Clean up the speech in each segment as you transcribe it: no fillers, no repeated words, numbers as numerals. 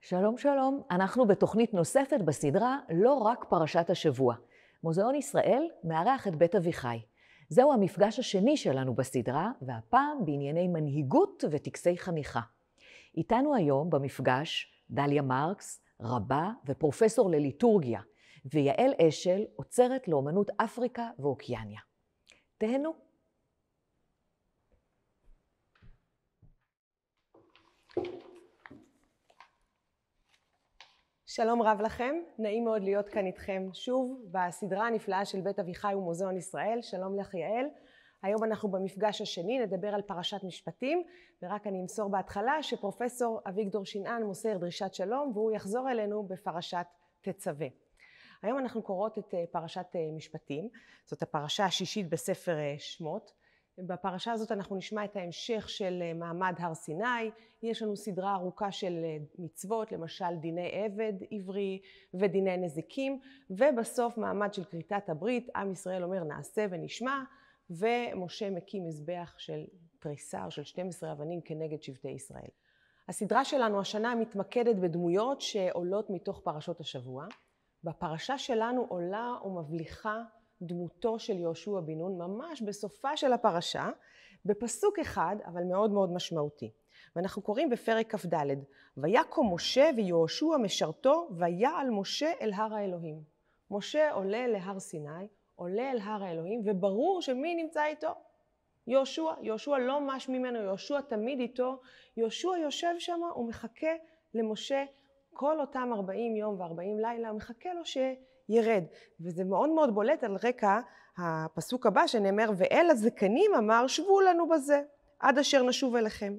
שלום שלום, אנחנו בתוכנית נוספת בסדרה לא רק פרשת השבוע. מוזיאון ישראל מארח את בית אביחי. זהו המפגש השני שלנו בסדרה, והפעם בענייני מנהיגות וטקסי חניכה. איתנו היום במפגש דליה מרקס, רבה ופרופסור לליטורגיה, ויעל אשל, אוצרת לאומנות אפריקה ואוקיאניה. תהנו. שלום רב לכם, נעים מאוד להיות כאן איתכם שוב בסדרה הנפלאה של בית אביחי ומוזיאון ישראל. שלום לך יעל. היום אנחנו במפגש השני, נדבר על פרשת משפטים, ורק אני אמסור בהתחלה שפרופסור אביגדור שנען מוסר דרישת שלום והוא יחזור אלינו בפרשת תצווה. היום אנחנו קוראות את פרשת משפטים, זאת הפרשה השישית בספר שמות. בפרשה הזאת אנחנו נשמע את ההמשך של מעמד הר סיני, יש לנו סדרה ארוכה של מצוות, למשל דיני עבד עברי ודיני נזיקים, ובסוף מעמד של כריתת הברית, עם ישראל אומר נעשה ונשמע, ומשה מקים מזבח של תריסה או של 12 אבנים כנגד שבטי ישראל. הסדרה שלנו השנה מתמקדת בדמויות שעולות מתוך פרשות השבוע. בפרשה שלנו עולה ומבליחה דמותו של יהושע בן נון ממש בסופה של הפרשה, בפסוק אחד אבל מאוד מאוד משמעותי. ואנחנו קוראים בפרק כ"ד, ויקום משה ויהושע משרתו ויעל משה אל הר האלוהים. משה עולה להר סיני, עולה אל הר האלוהים, וברור שמי נמצא איתו? יהושע. יהושע לא מש ממנו, יהושע תמיד איתו. יהושע יושב שם ומחכה למשה כל אותם 40 יום ו40 לילה, הוא מחכה לו שירד. וזה מאוד מאוד בולט על רקע הפסוק הבא שנאמר, ואל הזקנים אמר שבו לנו בזה, עד אשר נשוב אליכם.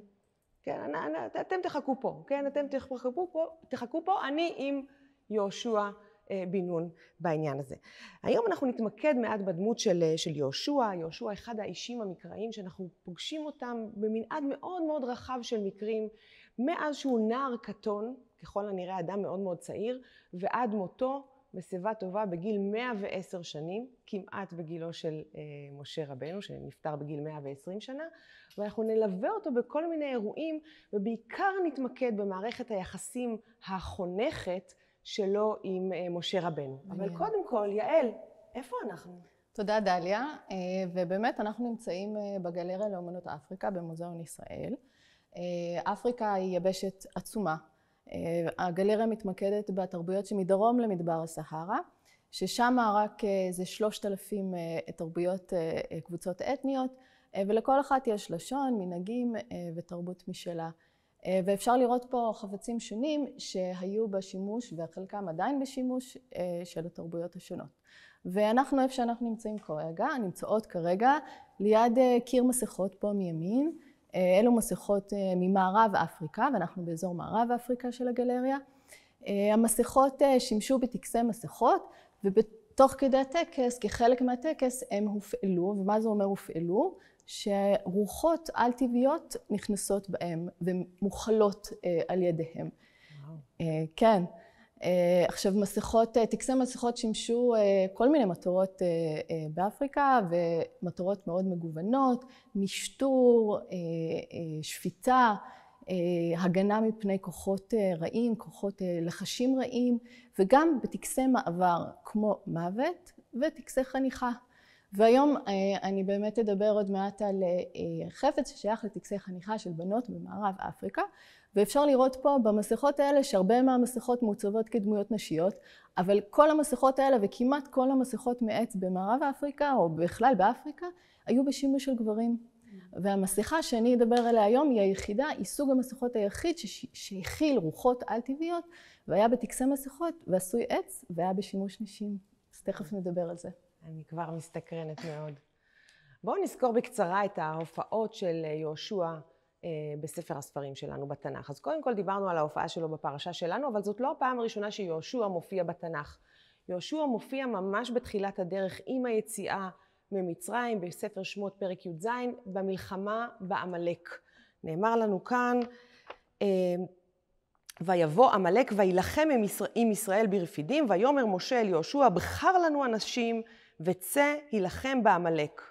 כן, אתם תחכו פה, כן, אתם תחכו פה, אני עם יהושע בן נון בעניין הזה. היום אנחנו נתמקד מעט בדמות של יהושע. יהושע אחד האישים המקראיים שאנחנו פוגשים אותם במנעד מאוד מאוד רחב של מקרים, מאז שהוא נער קטון, ככל הנראה אדם מאוד מאוד צעיר, ועד מותו בשיבה טובה בגיל 110 שנים, כמעט בגילו של משה רבנו, שנפטר בגיל 120 שנה, ואנחנו נלווה אותו בכל מיני אירועים, ובעיקר נתמקד במערכת היחסים החונכת שלו עם משה רבנו. אבל קודם כל, יעל, איפה אנחנו? תודה דליה, ובאמת אנחנו נמצאים בגלריה לאומנות אפריקה במוזיאון ישראל. אפריקה היא יבשת עצומה. הגלריה מתמקדת בתרבויות שמדרום למדבר הסהרה, ששם רק זה 3,000 תרבויות, קבוצות אתניות, ולכל אחת יש לשון, מנהגים ותרבות משלה. ואפשר לראות פה חפצים שונים שהיו בשימוש, וחלקם עדיין בשימוש של התרבויות השונות. ואנחנו, איפה שאנחנו נמצאות כרגע, ליד קיר מסכות פה מימין, אלו מסכות ממערב אפריקה, ואנחנו באזור מערב אפריקה של הגלריה. המסכות שימשו בטקסי מסכות, ובתוך כדי הטקס, כחלק מהטקס, הם הופעלו. ומה זה אומר הופעלו? שרוחות על טבעיות נכנסות בהם ומוכלות על ידיהם. כן. עכשיו טקסי מסכות שימשו כל מיני מטרות באפריקה, ומטרות מאוד מגוונות, משטור, שפיטה, הגנה מפני כוחות רעים, כוחות לחשים רעים, וגם בטקסי מעבר כמו מוות וטקסי חניכה. והיום אני באמת אדבר עוד מעט על חפץ ששייך לטקסי חניכה של בנות במערב אפריקה, ואפשר לראות פה במסכות האלה שהרבה מהמסכות מעוצבות כדמויות נשיות, אבל כל המסכות האלה וכמעט כל המסכות מעץ במערב אפריקה או בכלל באפריקה היו בשימוש של גברים. והמסכה שאני אדבר עליה היום היא היחידה, היא סוג המסכות היחיד שהכיל רוחות על טבעיות, והיה בטקסי מסכות ועשוי עץ והיה בשימוש נשים. אז תכף נדבר על זה. אני כבר מסתקרנת מאוד. בואו נזכור בקצרה את ההופעות של יהושע בספר הספרים שלנו בתנ"ך. אז קודם כל דיברנו על ההופעה שלו בפרשה שלנו, אבל זאת לא הפעם הראשונה שיהושע מופיע בתנ"ך. יהושע מופיע ממש בתחילת הדרך עם היציאה ממצרים, בספר שמות פרק י"ז, במלחמה בעמלק. נאמר לנו כאן, ויבוא עמלק וילחם עם ישראל ברפידים, ויאמר משה אל יהושע, בחר לנו אנשים וצא הילחם בעמלק.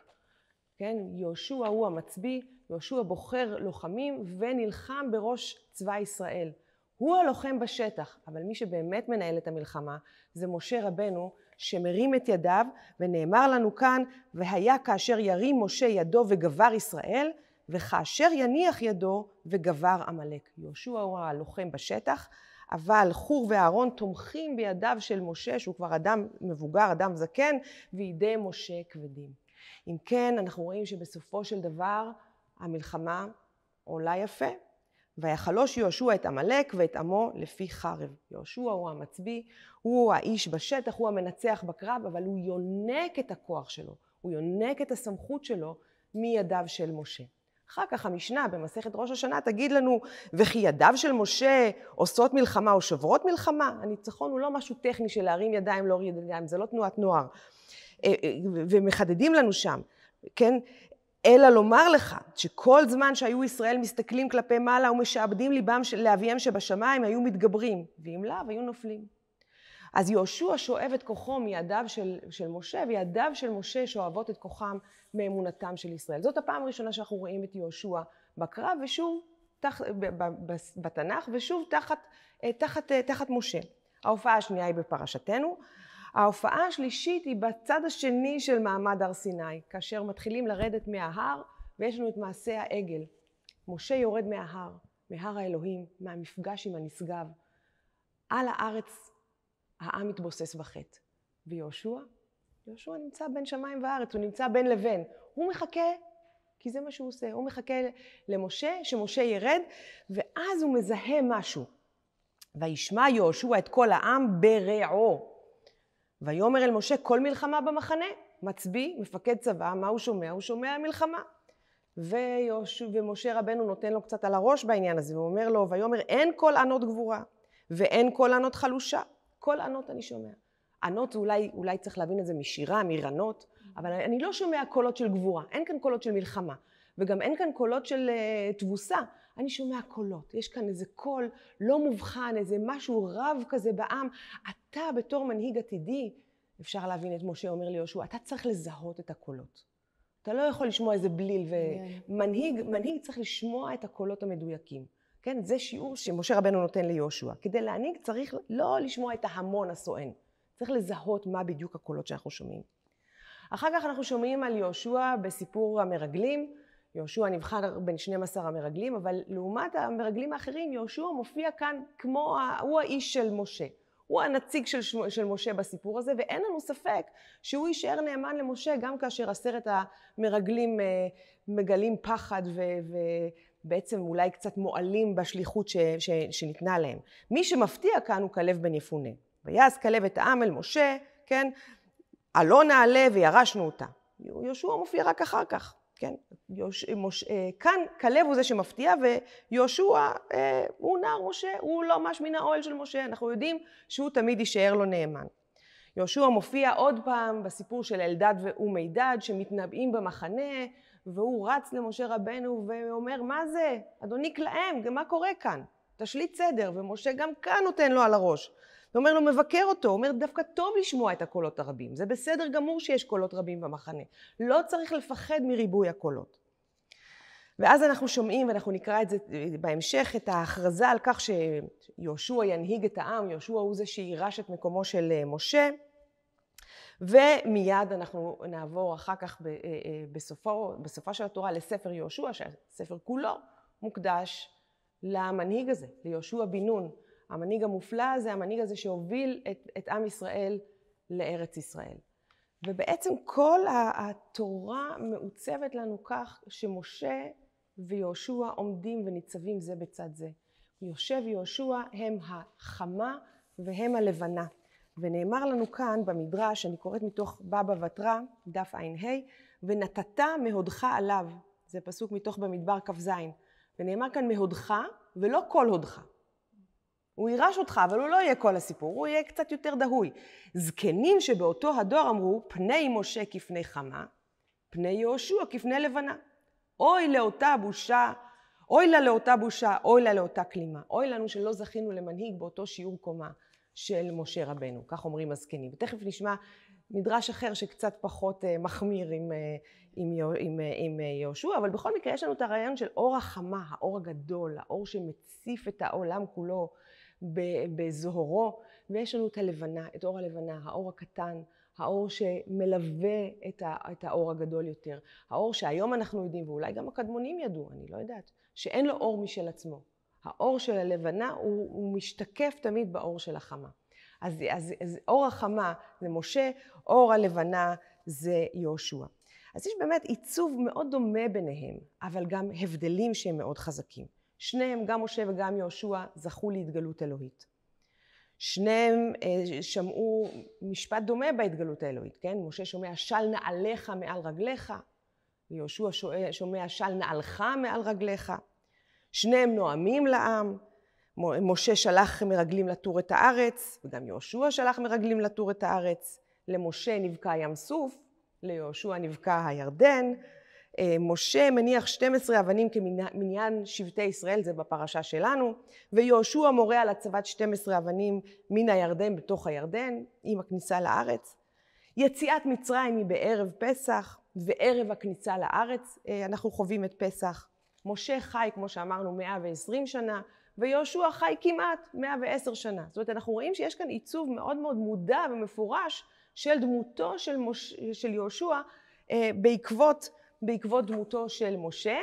כן, יהושע הוא המצביא, יהושע בוחר לוחמים ונלחם בראש צבא ישראל. הוא הלוחם בשטח, אבל מי שבאמת מנהל את המלחמה זה משה רבנו שמרים את ידיו, ונאמר לנו כאן, והיה כאשר ירים משה ידו וגבר ישראל, וכאשר יניח ידו וגבר עמלק. יהושע הוא הלוחם בשטח, אבל חור ואהרון תומכים בידיו של משה, שהוא כבר אדם מבוגר, אדם זקן, וידי משה כבדים. אם כן, אנחנו רואים שבסופו של דבר המלחמה עולה יפה, ויחלוש יהושע את עמלק ואת עמו לפי חרב. יהושע הוא המצביא, הוא האיש בשטח, הוא המנצח בקרב, אבל הוא יונק את הכוח שלו, הוא יונק את הסמכות שלו מידיו של משה. אחר כך המשנה במסכת ראש השנה תגיד לנו, וכי ידיו של משה עושות מלחמה או שוברות מלחמה? הניצחון הוא לא משהו טכני של להרים ידיים, לא להוריד ידיים, זה לא תנועת נוער. ומחדדים לנו שם, כן? אלא לומר לך שכל זמן שהיו ישראל מסתכלים כלפי מעלה ומשעבדים ליבם לאביהם שבשמיים, היו מתגברים, ואם לאו היו נופלים. אז יהושע שואב את כוחו מידיו של משה, וידיו של משה שואבות את כוחם מאמונתם של ישראל. זאת הפעם הראשונה שאנחנו רואים את יהושע בקרב, ושוב בתנ"ך, ושוב תחת משה. ההופעה השנייה היא בפרשתנו. ההופעה השלישית היא בצד השני של מעמד הר סיני, כאשר מתחילים לרדת מההר, ויש לנו את מעשה העגל. משה יורד מההר, מהר האלוהים, מהמפגש עם הנשגב. על הארץ העם מתבוסס בחטא. ויהושע? יהושע נמצא בין שמיים וארץ, הוא נמצא בין לבין. הוא מחכה, כי זה מה שהוא עושה, הוא מחכה למשה, שמשה ירד, ואז הוא מזהה משהו. וישמע יהושע את כל העם ברעו. ויאמר אל משה, כל מלחמה במחנה, מצביא, מפקד צבא, מה הוא שומע? הוא שומע מלחמה. ומשה רבנו נותן לו קצת על הראש בעניין הזה, הוא אומר לו, ויאמר, אין כל ענות גבורה, ואין כל ענות חלושה. כל ענות אני שומע. ענות אולי צריך להבין את זה משירה, מרנות, אבל אני לא שומע קולות של גבורה, אין כאן קולות של מלחמה, וגם אין כאן קולות של תבוסה, אני שומע קולות, יש כאן איזה קול לא מובחן, איזה משהו רב כזה בעם, אתה בתור מנהיג עתידי, אפשר להבין את משה אומר ליהושע, אתה צריך לזהות את הקולות, אתה לא יכול לשמוע איזה בליל, ומנהיג צריך לשמוע את הקולות המדויקים, כן? זה שיעור שמשה רבנו נותן ליהושע, כדי להנהיג צריך לא לשמוע את ההמון הסואן, צריך לזהות מה בדיוק הקולות שאנחנו שומעים. אחר כך אנחנו שומעים על יהושע בסיפור המרגלים, יהושע נבחר בין 12 המרגלים, אבל לעומת המרגלים האחרים, יהושע מופיע כאן כמו, הוא האיש של משה. הוא הנציג של משה בסיפור הזה, ואין לנו ספק שהוא יישאר נאמן למשה, גם כאשר 10 המרגלים מגלים פחד ובעצם אולי קצת מועלים בשליחות שניתנה להם. מי שמפתיע כאן הוא כלב בן יפונה. ויעש כלב את העם אל משה, כן? עלו נעלה וירשנו אותה. יהושע מופיע רק אחר כך. כן? כאן כלב הוא זה שמפתיע, ויהושע הוא נער משה, הוא לא ממש מן האוהל של משה, אנחנו יודעים שהוא תמיד יישאר לו נאמן. יהושע מופיע עוד פעם בסיפור של אלדד ומידד שמתנבאים במחנה, והוא רץ למשה רבנו ואומר, מה זה? אדוני כלאם, מה קורה כאן? תשליט סדר, ומשה גם כאן נותן לו על הראש. הוא אומר לו, מבקר אותו, הוא אומר, דווקא טוב לשמוע את הקולות הרבים. זה בסדר גמור שיש קולות רבים במחנה. לא צריך לפחד מריבוי הקולות. ואז אנחנו שומעים, ואנחנו נקרא את זה בהמשך, את ההכרזה על כך שיהושע ינהיג את העם, יהושע הוא זה שירש את מקומו של משה, ומיד אנחנו נעבור אחר כך בסופה של התורה לספר יהושע, שהספר כולו מוקדש למנהיג הזה, ליהושע בן נון. המנהיג המופלא הזה, המנהיג הזה שהוביל את עם ישראל לארץ ישראל. ובעצם כל התורה מעוצבת לנו כך שמשה ויהושע עומדים וניצבים זה בצד זה. משה ויהושע הם החמה והם הלבנה. ונאמר לנו כאן במדרש, אני קוראת מתוך בבא בתרא, דף ע"ה, ונתת מהודך עליו. זה פסוק מתוך במדבר כ"ז. ונאמר כאן מהודך ולא כל הודך. הוא יירש אותך, אבל הוא לא יהיה כל הסיפור, הוא יהיה קצת יותר דהוי. זקנים שבאותו הדור אמרו, פני משה כפני חמה, פני יהושע כפני לבנה. אוי לאותה בושה, אוי לה לאותה בושה, אוי לה לאותה כלימה. אוי לנו שלא זכינו למנהיג באותו שיעור קומה של משה רבנו, כך אומרים הזקנים. ותכף נשמע מדרש אחר שקצת פחות מחמיר עם יהושע, אבל בכל מקרה יש לנו את הרעיון של אור החמה, האור הגדול, האור שמציף את העולם כולו, בזוהרו, ויש לנו את הלבנה, את אור הלבנה, האור הקטן, האור שמלווה את האור הגדול יותר. האור שהיום אנחנו יודעים, ואולי גם הקדמונים ידעו, אני לא יודעת, שאין לו אור משל עצמו. האור של הלבנה הוא משתקף תמיד באור של החמה. אז אור החמה זה משה, אור הלבנה זה יהושע. אז יש באמת עיצוב מאוד דומה ביניהם, אבל גם הבדלים שהם מאוד חזקים. שניהם, גם משה וגם יהושע, זכו להתגלות אלוהית. שניהם שמעו משפט דומה בהתגלות האלוהית, כן? משה שומע של נעליך מעל רגליך, ויהושע שומע של נעלך מעל רגליך. שניהם נואמים לעם, משה שלח מרגלים לתור את הארץ, וגם יהושע שלח מרגלים לתור את הארץ. למשה נבקע ים סוף, ליהושע נבקע הירדן. משה מניח 12 אבנים כמניין שבטי ישראל, זה בפרשה שלנו, ויהושע מורה על הצבת 12 אבנים מן הירדן בתוך הירדן, עם הכניסה לארץ. יציאת מצרים היא בערב פסח, וערב הכניסה לארץ אנחנו חווים את פסח. משה חי, כמו שאמרנו, 120 שנה, ויהושע חי כמעט 110 שנה. זאת אומרת, אנחנו רואים שיש כאן עיצוב מאוד מאוד מודע ומפורש של דמותו של יהושע בעקבות דמותו של משה,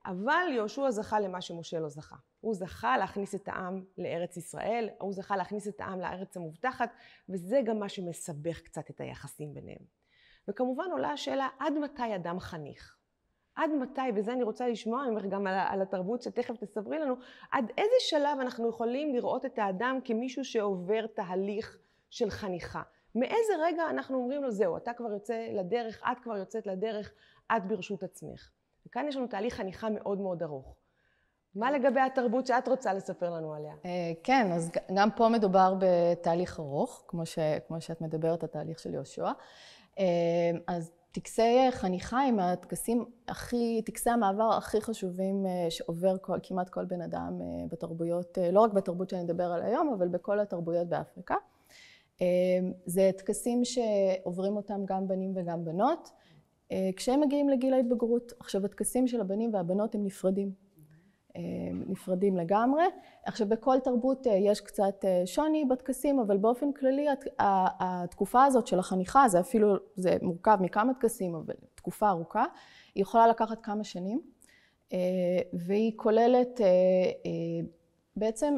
אבל יהושע זכה למה שמשה לא זכה. הוא זכה להכניס את העם לארץ ישראל, הוא זכה להכניס את העם לארץ המובטחת, וזה גם מה שמסבך קצת את היחסים ביניהם. וכמובן עולה השאלה, עד מתי אדם חניך? עד מתי, וזה אני רוצה לשמוע ממך גם על התרבות שתכף תספרי לנו, עד איזה שלב אנחנו יכולים לראות את האדם כמישהו שעובר תהליך של חניכה? מאיזה רגע אנחנו אומרים לו, זהו, אתה כבר יוצא לדרך, את כבר יוצאת לדרך, את ברשות עצמך. וכאן יש לנו תהליך חניכה מאוד מאוד ארוך. מה לגבי התרבות שאת רוצה לספר לנו עליה? כן, אז גם פה מדובר בתהליך ארוך, כמו שאת מדברת, התהליך של יהושע. אז טקסי חניכה הם טקסי המעבר הכי חשובים שעובר כמעט כל בן אדם בתרבויות, לא רק בתרבות שאני מדבר על היום, אבל בכל התרבויות באפריקה. זה טקסים שעוברים אותם גם בנים וגם בנות, כשהם מגיעים לגיל ההתבגרות. עכשיו, הטקסים של הבנים והבנות הם נפרדים לגמרי. עכשיו, בכל תרבות יש קצת שוני בטקסים, אבל באופן כללי התקופה הזאת של החניכה, זה מורכב מכמה טקסים, אבל תקופה ארוכה, היא יכולה לקחת כמה שנים, והיא כוללת בעצם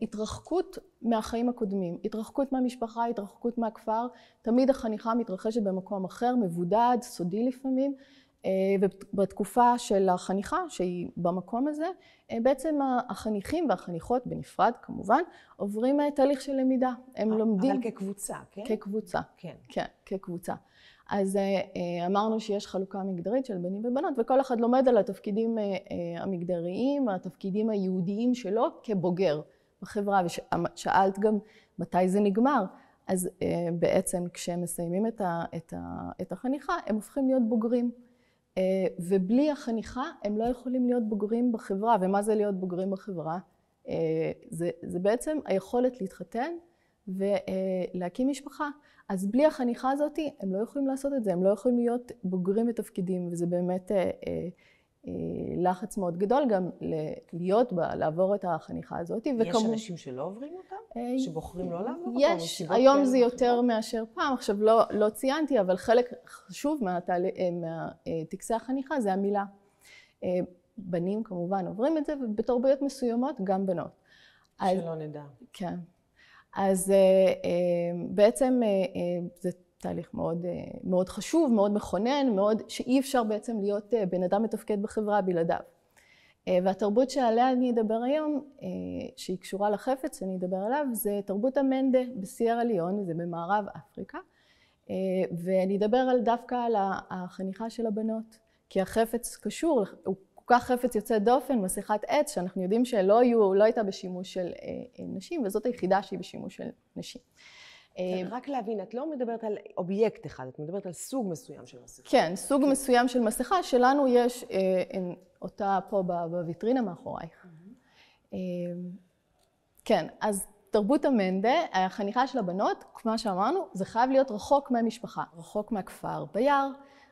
התרחקות מהחיים הקודמים, התרחקות מהמשפחה, התרחקות מהכפר. תמיד החניכה מתרחשת במקום אחר, מבודד, סודי לפעמים, ובתקופה של החניכה, שהיא במקום הזה, בעצם החניכים והחניכות, בנפרד כמובן, עוברים תהליך של למידה. הם לומדים... אבל כקבוצה, כן? כקבוצה. כן. כן, כקבוצה. אז אמרנו שיש חלוקה מגדרית של בנים ובנות, וכל אחד לומד על התפקידים המגדריים, התפקידים היהודיים שלו כבוגר בחברה. ושאלת גם מתי זה נגמר. אז בעצם כשהם מסיימים את החניכה, הם הופכים להיות בוגרים. ובלי החניכה הם לא יכולים להיות בוגרים בחברה. ומה זה להיות בוגרים בחברה? זה בעצם היכולת להתחתן ולהקים משפחה. אז בלי החניכה הזאת הם לא יכולים לעשות את זה, הם לא יכולים להיות בוגרים בתפקידים, וזה באמת לחץ מאוד גדול גם לעבור את החניכה הזאת. יש אנשים שלא עוברים אותה? שבוחרים לא לעבור אותה? יש, היום זה יותר מאשר פעם. עכשיו לא ציינתי, אבל חלק חשוב מהטקסי החניכה זה המילה. בנים כמובן עוברים את זה, ובתרבויות מסוימות גם בנות. שלא נדע. כן. אז בעצם זה תהליך מאוד, מאוד חשוב, מאוד מכונן, מאוד שאי אפשר בעצם להיות בן אדם מתפקד בחברה בלעדיו. והתרבות שעליה אני אדבר היום, שהיא קשורה לחפץ שאני אדבר עליו, זה תרבות המנדה בסיירה ליון, זה במערב אפריקה. ואני אדבר דווקא על החניכה של הבנות, כי החפץ קשור, הוא כל כך חפץ יוצא דופן, מסכת עץ, שאנחנו יודעים שלא הייתה בשימוש של נשים, וזאת היחידה שהיא בשימוש של נשים. רק להבין, את לא מדברת על אובייקט אחד, את מדברת על סוג מסוים של מסכה. כן, סוג מסוים של מסכה, שלנו יש אותה פה בוויטרינה מאחורייך. כן, אז תרבות המנדה, החניכה של הבנות, כמו שאמרנו, זה חייב להיות רחוק מהמשפחה, רחוק מהכפר ביער,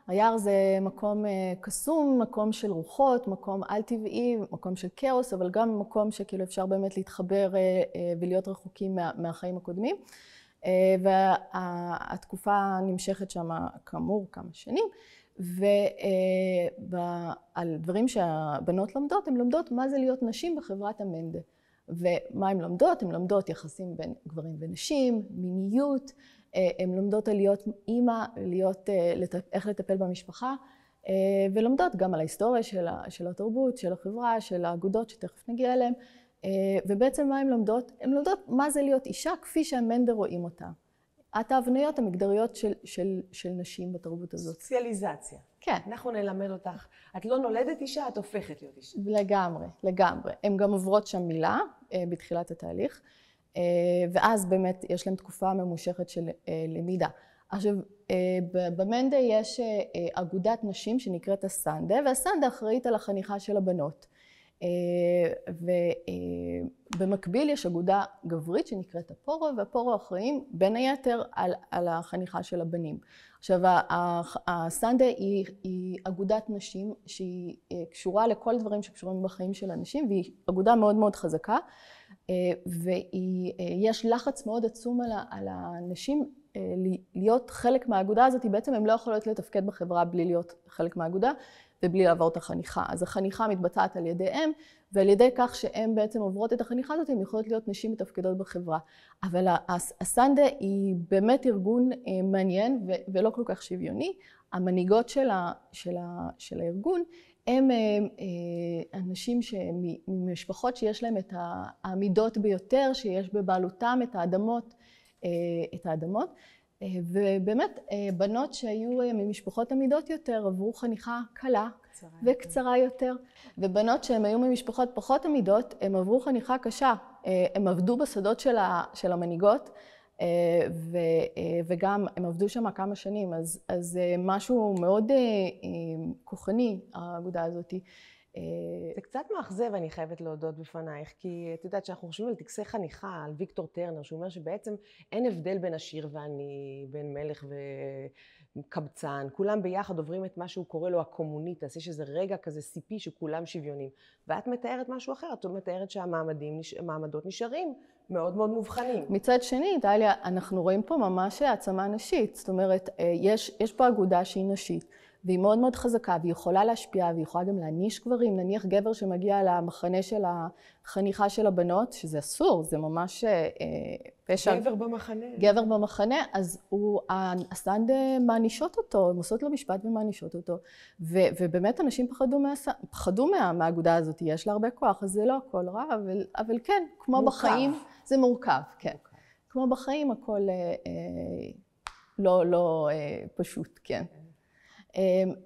היער זה מקום קסום, מקום של רוחות, מקום על-טבעי, מקום של כאוס, אבל גם מקום שכאילו אפשר באמת להתחבר ולהיות רחוקים מהחיים הקודמים. והתקופה נמשכת שם כאמור כמה שנים, ועל דברים שהבנות לומדות, הן לומדות מה זה להיות נשים בחברת המנדה. ומה הן לומדות? הן לומדות יחסים בין גברים ונשים, מיניות, הן לומדות על להיות אימא, איך לטפל במשפחה, ולומדות גם על ההיסטוריה של התרבות, של החברה, של האגודות שתכף נגיע אליהן. ובעצם מה הן לומדות? הן לומדות מה זה להיות אישה כפי שהמנדה רואים אותה. ההבניות המגדריות של נשים בתרבות הזאת. סוציאליזציה. כן. אנחנו נלמד אותך. את לא נולדת אישה, את הופכת להיות אישה. לגמרי, לגמרי. הן גם עוברות שם מילה בתחילת התהליך, ואז באמת יש להן תקופה ממושכת של למידה. עכשיו, במנדה יש אגודת נשים שנקראת הסנדה, והסנדה אחראית על החניכה של הבנות. ובמקביל יש אגודה גברית שנקראת הפורו, והפורו אחראים בין היתר על החניכה של הבנים. עכשיו, הסנדה היא אגודת נשים שהיא קשורה לכל דברים שקשורים בחיים של הנשים, והיא אגודה מאוד מאוד חזקה, ויש לחץ מאוד עצום על הנשים להיות חלק מהאגודה הזאת. בעצם הן לא יכולות לתפקד בחברה בלי להיות חלק מהאגודה, ובלי לעבור את החניכה. אז החניכה מתבצעת על ידיהם, ועל ידי כך שהן בעצם עוברות את החניכה הזאת, הן יכולות להיות נשים מתפקדות בחברה. אבל הסנדה היא באמת ארגון מעניין ולא כל כך שוויוני. המנהיגות של הארגון הם אנשים ממשפחות שיש להם את העמידות ביותר, שיש בבעלותם את האדמות. ובאמת בנות שהיו ממשפחות עמידות יותר עברו חניכה קלה וקצרה יותר, ובנות שהן היו ממשפחות פחות עמידות הם עברו חניכה קשה. הם עבדו בשדות של המנהיגות, וגם הם עבדו שם כמה שנים, אז משהו מאוד כוחני האגודה הזאת. זה קצת מאכזב, אני חייבת להודות בפנייך, כי את יודעת שאנחנו חושבים על טקסי חניכה, על ויקטור טרנר, שהוא אומר שבעצם אין הבדל בין עשיר ועני, בין מלך וקבצן, כולם ביחד עוברים את מה שהוא קורא לו הקומוניטס, יש איזה רגע כזה סיפי שכולם שוויונים. ואת מתארת משהו אחר, את מתארת שהמעמדות נשארים מאוד מאוד מובחנים. מצד שני, דליה, אנחנו רואים פה ממש העצמה נשית, זאת אומרת, יש פה אגודה שהיא נשית, והיא מאוד מאוד חזקה, והיא יכולה להשפיע, והיא יכולה גם להניש גברים. נניח גבר שמגיע למחנה של החניכה של הבנות, שזה אסור, זה ממש פשע. גבר במחנה. גבר במחנה, אז הסנדה מענישות אותו, הם עושות לו משפט ומענישות אותו. ובאמת אנשים פחדו מהאגודה הזאת, יש לה הרבה כוח, אז זה לא הכל רע, אבל כן, כמו בחיים, זה מורכב, כן. כמו בחיים, הכל לא פשוט, כן.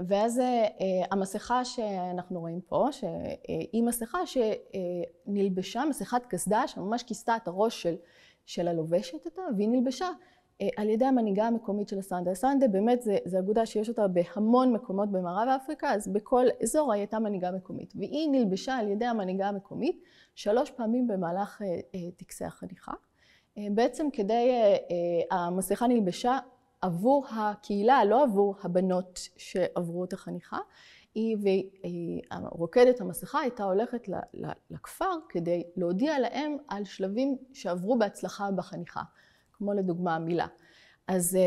ואז המסכה שאנחנו רואים פה, שהיא מסכה שנלבשה, מסכת קסדה, שממש כיסתה את הראש של הלובשת אותה, והיא נלבשה על ידי המנהיגה המקומית של הסנדה. הסנדה באמת זה אגודה שיש אותה בהמון מקומות במערב אפריקה, אז בכל אזור הייתה מנהיגה מקומית, והיא נלבשה על ידי המנהיגה המקומית 3 פעמים במהלך טקסי החניכה. בעצם המסכה נלבשה עבור הקהילה, לא עבור הבנות שעברו את החניכה, ורוקדת המסכה הייתה הולכת לכפר כדי להודיע להם על שלבים שעברו בהצלחה בחניכה, כמו לדוגמה המילה. אז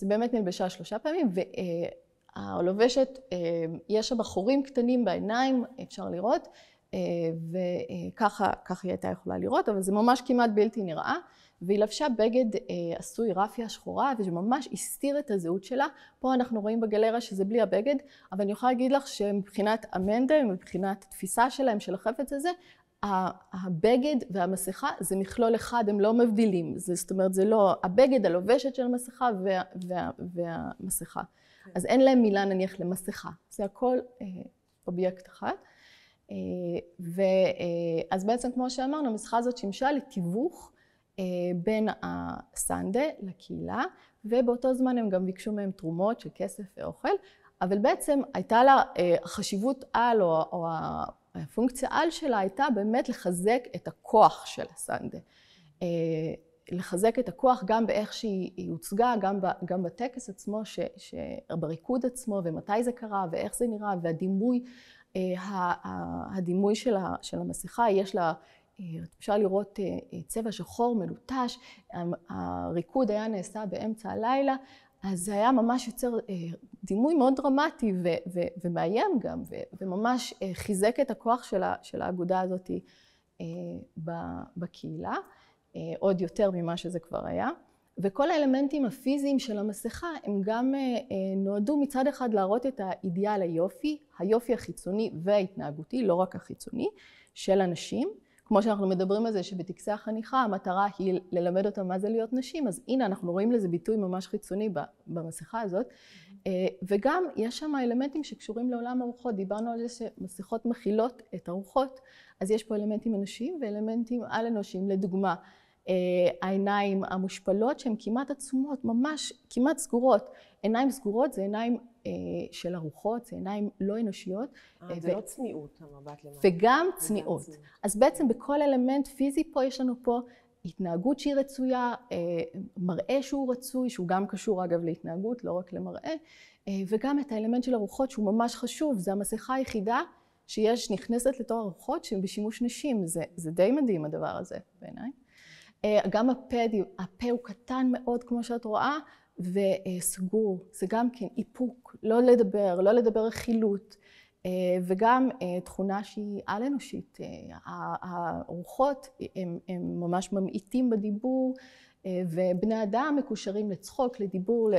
באמת נלבשה 3 פעמים, והלובשת, יש שם חורים קטנים בעיניים, אפשר לראות, וככה היא הייתה יכולה לראות, אבל זה ממש כמעט בלתי נראה. והיא לבשה בגד עשוי רפיה שחורה, ושממש הסתיר את הזהות שלה. פה אנחנו רואים בגלריה שזה בלי הבגד, אבל אני יכולה להגיד לך שמבחינת המנדה, מבחינת התפיסה שלהם של החפץ הזה, הבגד והמסכה זה מכלול אחד, הם לא מבדילים. זאת אומרת, זה לא הבגד, הלובשת של המסכה והמסכה. אז אין להם מילה נניח למסכה. זה הכל אובייקט אחד. אז בעצם כמו שאמרנו, המסכה הזאת שימשה לתיווך בין הסנדה לקהילה, ובאותו זמן הם גם ביקשו מהם תרומות של כסף ואוכל, אבל בעצם הייתה לה חשיבות על, או הפונקציה על שלה הייתה באמת לחזק את הכוח של הסנדה. לחזק את הכוח גם באיך שהיא הוצגה, גם בטקס עצמו, בריקוד עצמו, ומתי זה קרה, ואיך זה נראה, והדימוי של המסכה, יש לה, אפשר לראות צבע שחור מלוטש, הריקוד היה נעשה באמצע הלילה, אז זה היה ממש יוצר דימוי מאוד דרמטי ומאיים גם, וממש חיזק את הכוח של האגודה הזאת בקהילה, עוד יותר ממה שזה כבר היה. וכל האלמנטים הפיזיים של המסכה הם גם נועדו מצד אחד להראות את האידיאל היופי החיצוני וההתנהגותי, לא רק החיצוני, של אנשים. כמו שאנחנו מדברים על זה שבטקסי החניכה המטרה היא ללמד אותם מה זה להיות נשים, אז הנה אנחנו רואים לזה ביטוי ממש חיצוני במסכה הזאת. וגם יש שם אלמנטים שקשורים לעולם הרוחות, דיברנו על זה שמסכות מכילות את הרוחות, אז יש פה אלמנטים אנושיים ואלמנטים על אנושיים, לדוגמה, העיניים המושפלות שהן כמעט עצומות, ממש כמעט סגורות. עיניים סגורות זה עיניים של הרוחות, זה עיניים לא אנושיות. זה לא צניעות המבט למטה. וגם צניעות. אז בעצם בכל אלמנט פיזי פה יש לנו פה התנהגות שהיא רצויה, מראה שהוא רצוי, שהוא גם קשור אגב להתנהגות, לא רק למראה, וגם את האלמנט של הרוחות שהוא ממש חשוב, זה המסכה היחידה שיש נכנסת לתור הרוחות שהן בשימוש נשים, זה די מדהים הדבר הזה בעיניי. גם הפה הוא קטן מאוד כמו שאת רואה וסגור, זה גם כן איפוק, לא לדבר רכילות, וגם תכונה שהיא על אנושית, הרוחות הם ממש ממעיטים בדיבור ובני אדם מקושרים לצחוק, לדיבור,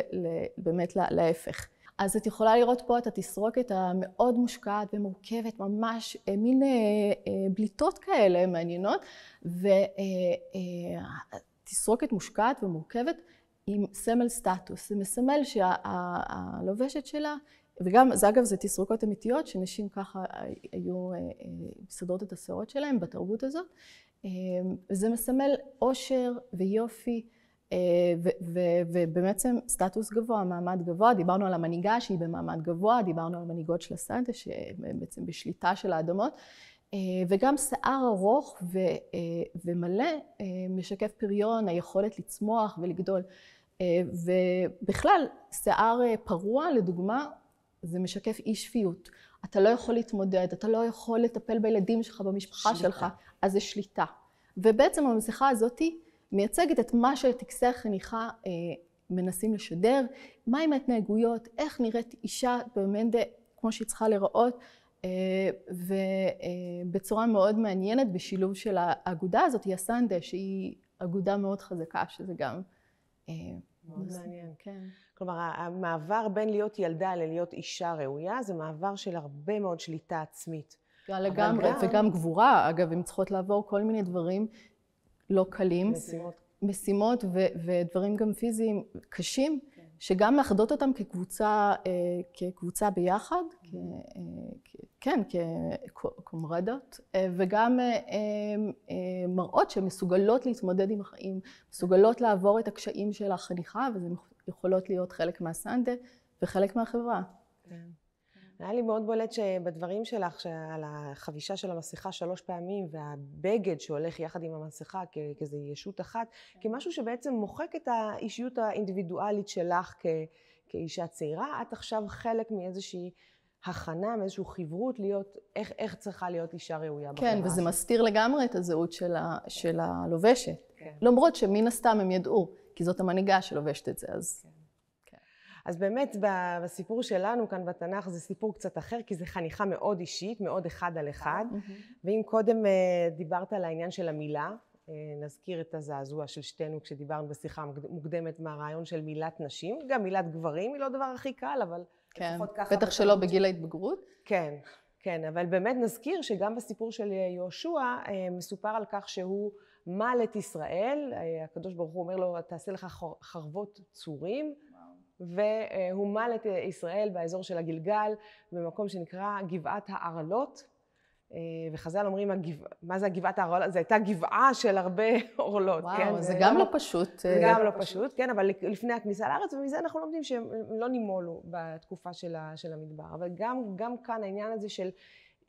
באמת להפך. אז את יכולה לראות פה את התסרוקת המאוד מושקעת ומורכבת, ממש מין בליטות כאלה מעניינות, ותסרוקת מושקעת ומורכבת עם סמל סטטוס. זה מסמל שהלובשת שלה, וגם, אגב, זה תסרוקות אמיתיות, שנשים ככה היו מסדרות את השערות שלהם בתרבות הזאת. זה מסמל עושר ויופי, ובעצם סטטוס גבוה, מעמד גבוה. דיברנו על המנהיגה שהיא במעמד גבוה, דיברנו על מנהיגות של הסנטה שבעצם בשליטה של האדמות, וגם שיער ארוך ומלא משקף פריון, היכולת לצמוח ולגדול, ובכלל שיער פרוע לדוגמה זה משקף אי שפיות. אתה לא יכול להתמודד, אתה לא יכול לטפל בילדים שלך, במשפחה שלך, אז זה שליטה. ובעצם המסכה הזאת מייצגת את מה שטקסי החניכה מנסים לשדר, מהם ההתנהגויות, איך נראית אישה במנדה כמו שהיא צריכה לראות, ובצורה מאוד מעניינת בשילוב של האגודה הזאת, היא הסנדה, שהיא אגודה מאוד חזקה, שזה גם מאוד מעניין. כן. כלומר, המעבר בין להיות ילדה ללהיות אישה ראויה, זה מעבר של הרבה מאוד שליטה עצמית. לגמרי, וגם גבורה, אגב, הן צריכות לעבור כל מיני דברים לא קלים, משימות ודברים גם פיזיים קשים, שגם מאחדות אותם כקבוצה ביחד, כן, כקומרדות, וגם מראות שמסוגלות להתמודד עם החיים, מסוגלות לעבור את הקשיים של החניכה, וזה יכולות להיות חלק מהסנדה וחלק מהחברה. היה לי מאוד בולט שבדברים שלך, על החבישה של המסכה 3 פעמים, והבגד שהולך יחד עם המסכה כאיזו ישות אחת, כמשהו שבעצם מוחק את האישיות האינדיבידואלית שלך כאישה צעירה. את עכשיו חלק מאיזושהי הכנה, מאיזושהי חברות להיות, איך צריכה להיות אישה ראויה בחברה. כן, וזה מסתיר לגמרי את הזהות של הלובשת. למרות שמן הסתם הם ידעו, כי זאת המנהיגה שלובשת את זה, אז... אז באמת בסיפור שלנו כאן בתנ"ך זה סיפור קצת אחר, כי זה חניכה מאוד אישית, מאוד אחד על אחד. ואם קודם דיברת על העניין של המילה, נזכיר את הזעזוע של שתינו כשדיברנו בשיחה מוקדמת מהרעיון של מילת נשים, גם מילת גברים היא לא דבר הכי קל, אבל לפחות ככה... בטח שלא בגיל ההתבגרות. כן, כן, אבל באמת נזכיר שגם בסיפור של יהושע מסופר על כך שהוא מל את ישראל, הקדוש ברוך הוא אומר לו, תעשה לך חרבות צורים, והוא מל את ישראל באזור של הגלגל, במקום שנקרא גבעת הערלות, וחז"ל אומרים, מה זה גבעת הערלות? זו הייתה גבעה של הרבה עורלות. וואו, כן? זה גם לא פשוט. זה גם לא פשוט, כן, אבל לפני הכניסה לארץ, ומזה אנחנו לומדים שהם לא נימולו בתקופה של המדבר. אבל גם כאן העניין הזה של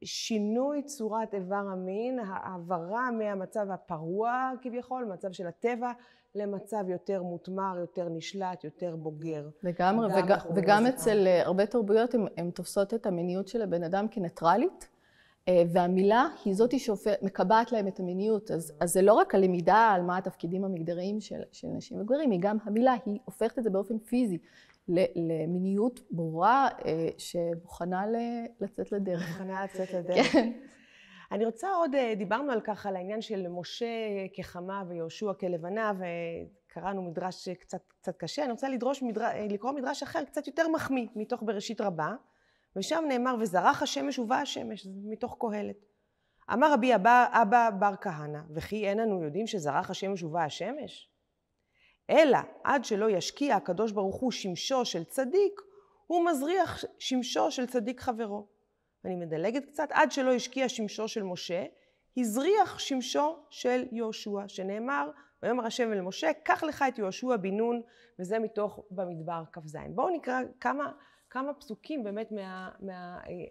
שינוי צורת איבר המין, העברה מהמצב הפרוע כביכול, מצב של הטבע, למצב יותר מותמר, יותר נשלט, יותר בוגר. לגמרי, וגם אצל הרבה תרבויות הן תופסות את המיניות של הבן אדם כניטרלית, והמילה היא זאת שמקבעת להם את המיניות. אז זה לא רק הלמידה על מה התפקידים המגדריים של נשים וגברים, היא גם המילה, היא הופכת את זה באופן פיזי למיניות ברורה שמוכנה לצאת לדרך. מוכנה לצאת לדרך. כן. אני רוצה עוד, דיברנו על כך, על העניין של משה כחמה ויהושע כלבנה, וקראנו מדרש קצת קשה. אני רוצה לקרוא מדרש אחר, קצת יותר מחמיא, מתוך בראשית רבה, ושם נאמר, וזרח השמש ובא השמש, מתוך קהלת. אמר רבי אבא בר כהנא, וכי אין אנו יודעים שזרח השמש ובא השמש? אלא עד שלא ישקיע הקדוש ברוך הוא שמשו של צדיק, הוא מזריח שמשו של צדיק חברו. אני מדלגת קצת, עד שלא השקיע שמשו של משה, הזריח שמשו של יהושע, שנאמר, ויאמר השם אל משה, קח לך את יהושע בן נון, וזה מתוך במדבר כ"ז. בואו נקרא כמה פסוקים באמת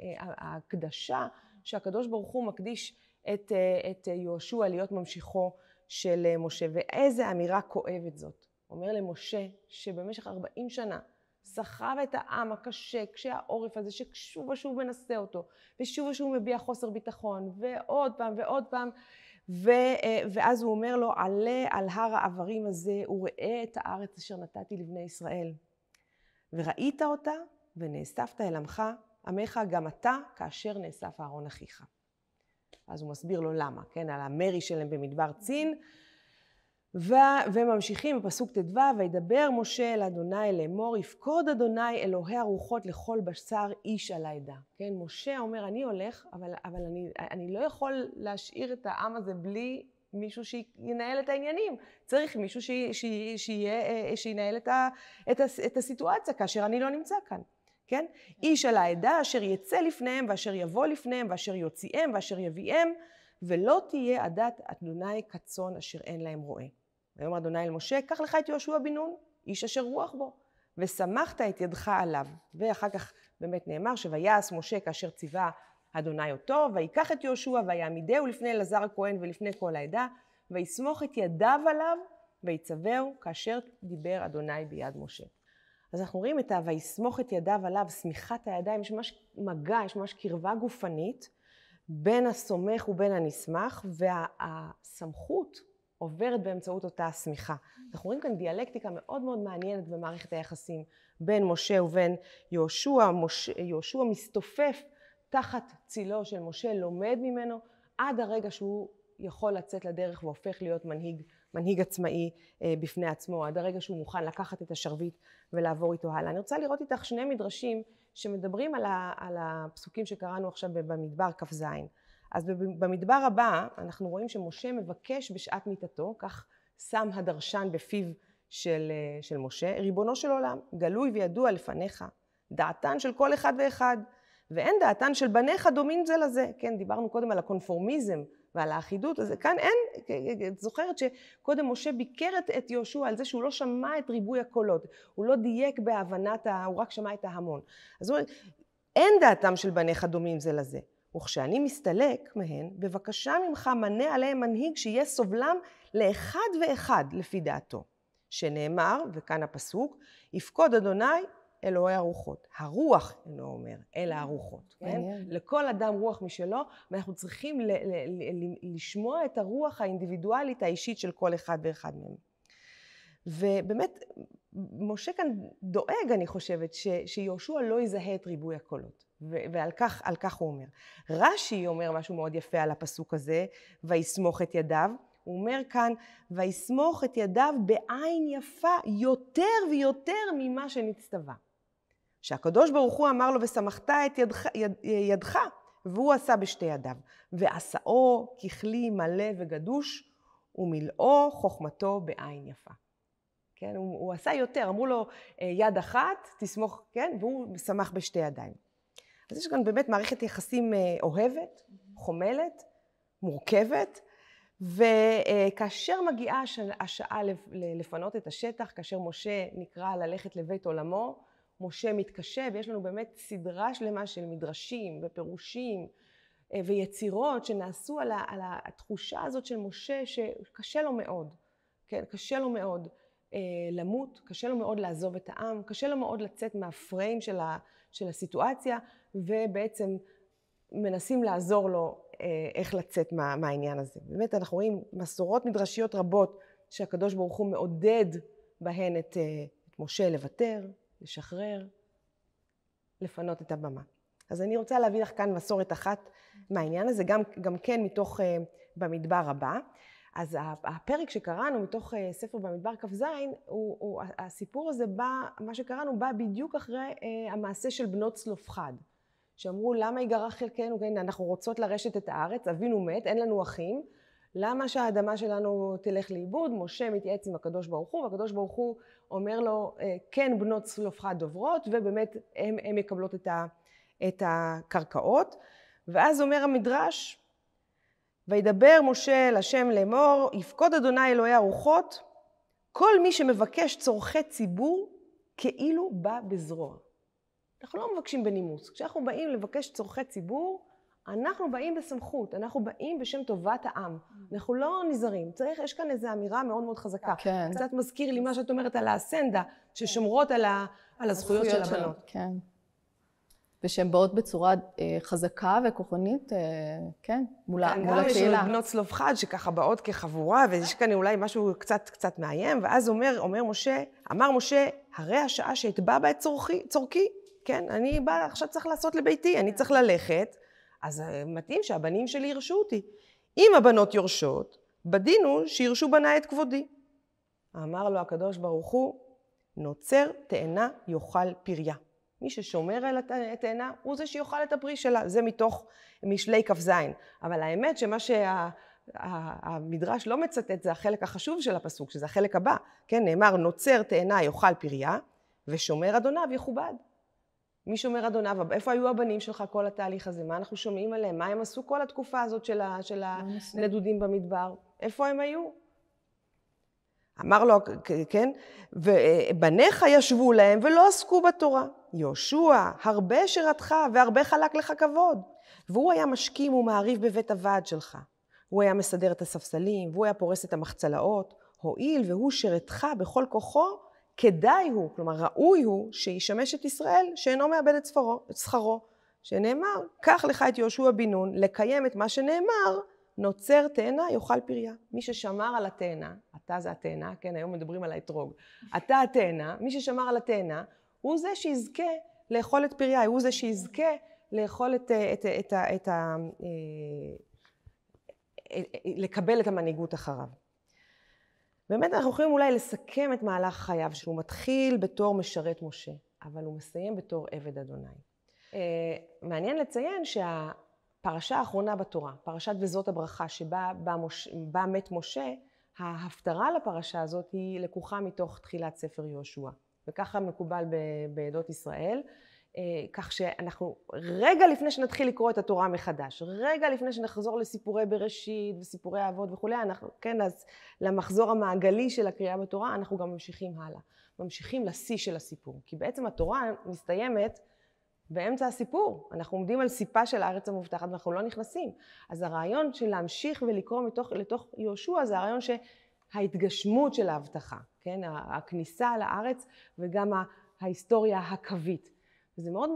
מההקדשה שהקדוש ברוך הוא מקדיש את יהושע להיות ממשיכו של משה, ואיזה אמירה כואבת זאת. אומר למשה שבמשך 40 שנה סחב את העם הקשה, כשהעורף הזה ששוב ושוב מנסה אותו, ושוב ושוב מביע חוסר ביטחון, ועוד פעם ועוד פעם, ואז הוא אומר לו, עלה על הר העברים הזה וראה את הארץ אשר נתתי לבני ישראל. וראית אותה ונאספת אל עמך גם אתה כאשר נאסף אהרון אחיך. אז הוא מסביר לו למה, כן, על המרי שלהם במדבר צין, וממשיכים בפסוק ט"ו, וידבר משה אל אדוני לאמור, יפקוד אדוני אלוהי הרוחות לכל בשר איש על העדה. כן, משה אומר, אני הולך, אבל אני לא יכול להשאיר את העם הזה בלי מישהו שינהל את העניינים. צריך מישהו שינהל את הסיטואציה כאשר אני לא נמצא כאן. כן? איש על העדה אשר יצא לפניהם ואשר יבוא לפניהם ואשר יוציאם ואשר יביאם, ולא תהיה עדת אדוני כצאן אשר אין להם רועה. ויאמר אדוני אל משה, קח לך את יהושע בן נון, איש אשר רוח בו, ושמחת את ידך עליו. ואחר כך באמת נאמר שויעש משה כאשר ציווה אדוני אותו, ויקח את יהושע ויעמידהו לפני אלעזר הכהן ולפני כל העדה, ויסמוך את ידיו עליו ויצווהו כאשר דיבר אדוני ביד משה. אז אנחנו רואים את ויסמוך את ידיו עליו, סמיכת הידיים, יש ממש מגע, יש ממש קרבה גופנית בין הסומך ובין הנסמך, והסמכות עוברת באמצעות אותה הסמיכה. אנחנו רואים כאן דיאלקטיקה מאוד מאוד מעניינת במערכת היחסים בין משה ובין יהושע. יהושע מסתופף תחת צילו של משה, לומד ממנו עד הרגע שהוא יכול לצאת לדרך והופך להיות מנהיג עצמאי בפני עצמו, עד הרגע שהוא מוכן לקחת את השרביט ולעבור איתו הלאה. אני רוצה לראות איתך שני מדרשים שמדברים על הפסוקים שקראנו עכשיו במדבר כ"ז. אז במדבר הבא אנחנו רואים שמשה מבקש בשעת מיתתו, כך שם הדרשן בפיו של משה, ריבונו של עולם, גלוי וידוע לפניך, דעתן של כל אחד ואחד, ואין דעתן של בניך דומים זה לזה. כן, דיברנו קודם על הקונפורמיזם ועל האחידות, אז כאן אין, את זוכרת שקודם משה ביקר את יהושע על זה שהוא לא שמע את ריבוי הקולות, הוא לא דייק בהבנת, הוא רק שמע את ההמון. אז הוא אומר, אין דעתם של בניך דומים זה לזה. וכשאני מסתלק מהן, בבקשה ממך מנה עליהם מנהיג שיהיה סובלם לאחד ואחד לפי דעתו. שנאמר, וכאן הפסוק, יפקוד אדוני אלוהי הרוחות. הרוח, אינו אומר, אלא הרוחות. כן? לכל אדם רוח משלו, ואנחנו צריכים לשמוע את הרוח האינדיבידואלית האישית של כל אחד ואחד מהם. ובאמת, משה כאן דואג, אני חושבת, שיהושע לא יזהה את ריבוי הקולות. ועל כך הוא אומר. רש"י אומר משהו מאוד יפה על הפסוק הזה, ויסמוך את ידיו. הוא אומר כאן, ויסמוך את ידיו בעין יפה יותר ויותר ממה שנצטווה. שהקדוש ברוך הוא אמר לו, ושמחת את ידך, והוא עשה בשתי ידיו. ועשאו ככלי מלא וגדוש, ומלאו חוכמתו בעין יפה. כן, הוא עשה יותר, אמרו לו יד אחת, תסמוך, כן, והוא שמח בשתי ידיים. אז יש כאן באמת מערכת יחסים אוהבת, חומלת, מורכבת, וכאשר מגיעה השעה לפנות את השטח, כאשר משה נקרא ללכת לבית עולמו, משה מתקשה, ויש לנו באמת סדרה שלמה של מדרשים ופירושים ויצירות שנעשו על התחושה הזאת של משה שקשה לו מאוד, כן, קשה לו מאוד למות, קשה לו מאוד לעזוב את העם, קשה לו מאוד לצאת מהפריים של הסיטואציה, ובעצם מנסים לעזור לו איך לצאת מהעניין הזה. באמת אנחנו רואים מסורות מדרשיות רבות שהקדוש ברוך הוא מעודד בהן את משה לוותר, לשחרר, לפנות את הבמה. אז אני רוצה להביא לך כאן מסורת אחת מהעניין הזה, גם כן מתוך במדבר הבא. אז הפרק שקראנו מתוך ספר במדבר כ"ז, הסיפור הזה בא, מה שקראנו בא בדיוק אחרי המעשה של בנות צלופחד, שאמרו למה ייגרע חלקנו, כן, אנחנו רוצות לרשת את הארץ, אבינו מת, אין לנו אחים, למה שהאדמה שלנו תלך לאיבוד? משה מתייעץ עם הקדוש ברוך הוא, והקדוש ברוך הוא אומר לו, כן בנות צלופחד דוברות, ובאמת הם מקבלות את הקרקעות. ואז אומר המדרש, וידבר משה אל השם לאמור, יפקוד אדוני אלוהי הרוחות, כל מי שמבקש צורכי ציבור, כאילו בא בזרוע. אנחנו לא מבקשים בנימוס. כשאנחנו באים לבקש צורכי ציבור, אנחנו באים בסמכות, אנחנו באים בשם טובת העם. אנחנו לא נזרים. יש כאן איזו אמירה מאוד מאוד חזקה. כן. קצת מזכיר לי מה שאת אומרת על האסנדה, ששומרות על הזכויות של הבנות. כן. ושהן באות בצורה חזקה וכוחנית, כן, מול הקהילה. גם יש לנו בנות צלופחד שככה באות כחבורה, ויש כאן אולי משהו קצת מאיים, ואז אמר משה, הרי השעה שאתבע בה את צורכי, כן, אני בא, עכשיו צריך לעשות לביתי, אני צריך ללכת, אז מתאים שהבנים שלי ירשו אותי. אם הבנות יורשות, בדין הוא שירשו בני את כבודי. אמר לו הקדוש ברוך הוא, נוצר תאנה יאכל פריה. מי ששומר על התאנה הוא זה שיאכל את הפרי שלה. זה מתוך משלי כ"ז. אבל האמת שמה שהמדרש לא מצטט זה החלק החשוב של הפסוק, שזה החלק הבא. כן, נאמר נוצר תאנה יאכל פריה, ושומר אדוניו יכובד. מי שומר אדוניו? איפה היו הבנים שלך כל התהליך הזה? מה אנחנו שומעים עליהם? מה הם עשו כל התקופה הזאת של הנדודים במדבר? איפה הם היו? אמר לו, כן, ובניך ישבו להם ולא עסקו בתורה. יהושע, הרבה שירתך והרבה חלק לך כבוד. והוא היה משכים ומעריב בבית הוועד שלך. הוא היה מסדר את הספסלים, והוא היה פורס את המחצלאות. הועיל והוא שירתך בכל כוחו, כדאי הוא, כלומר ראוי הוא, שישמש את ישראל שאינו מאבד את שכרו. שנאמר, קח לך את יהושע בן נון, לקיים את מה שנאמר, נוצר תאנה יאכל פריה. מי ששמר על התאנה, אתה זה התאנה, כן, היום מדברים על האתרוג. אתה התאנה, מי ששמר על התאנה, הוא זה שיזכה לאכול את פריה, הוא זה שיזכה לאכול לקבל את המנהיגות אחריו. באמת אנחנו יכולים אולי לסכם את מהלך חייו, שהוא מתחיל בתור משרת משה, אבל הוא מסיים בתור עבד אדוני. מעניין לציין שהפרשה האחרונה בתורה, פרשת וזאת הברכה שבה מת משה, ההפטרה לפרשה הזאת היא לקוחה מתוך תחילת ספר יהושע. וככה מקובל בעדות ישראל, כך שאנחנו רגע לפני שנתחיל לקרוא את התורה מחדש, רגע לפני שנחזור לסיפורי בראשית וסיפורי האבות וכולי, אנחנו, כן, אז למחזור המעגלי של הקריאה בתורה, אנחנו גם ממשיכים הלאה, ממשיכים לשיא של הסיפור, כי בעצם התורה מסתיימת באמצע הסיפור, אנחנו עומדים על סיפה של הארץ המובטחת ואנחנו לא נכנסים, אז הרעיון של להמשיך ולקרוא לתוך יהושע זה הרעיון שההתגשמות של ההבטחה, כן, הכניסה לארץ וגם ההיסטוריה הקווית. וזה מאוד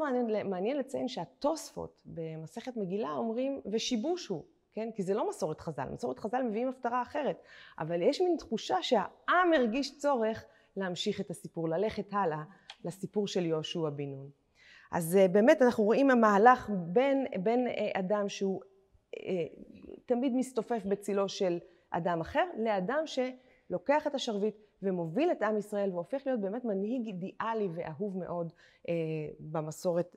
מעניין לציין שהתוספות במסכת מגילה אומרים ושיבוש הוא, כן? כי זה לא מסורת חז"ל, מסורת חז"ל מביאים הפטרה אחרת, אבל יש מין תחושה שהעם הרגיש צורך להמשיך את הסיפור, ללכת הלאה לסיפור של יהושע בן נון. אז באמת אנחנו רואים המהלך בין אדם שהוא תמיד מסתופף בצילו של אדם אחר, לאדם שלוקח את השרביט ומוביל את עם ישראל והופך להיות באמת מנהיג אידיאלי ואהוב מאוד במסורת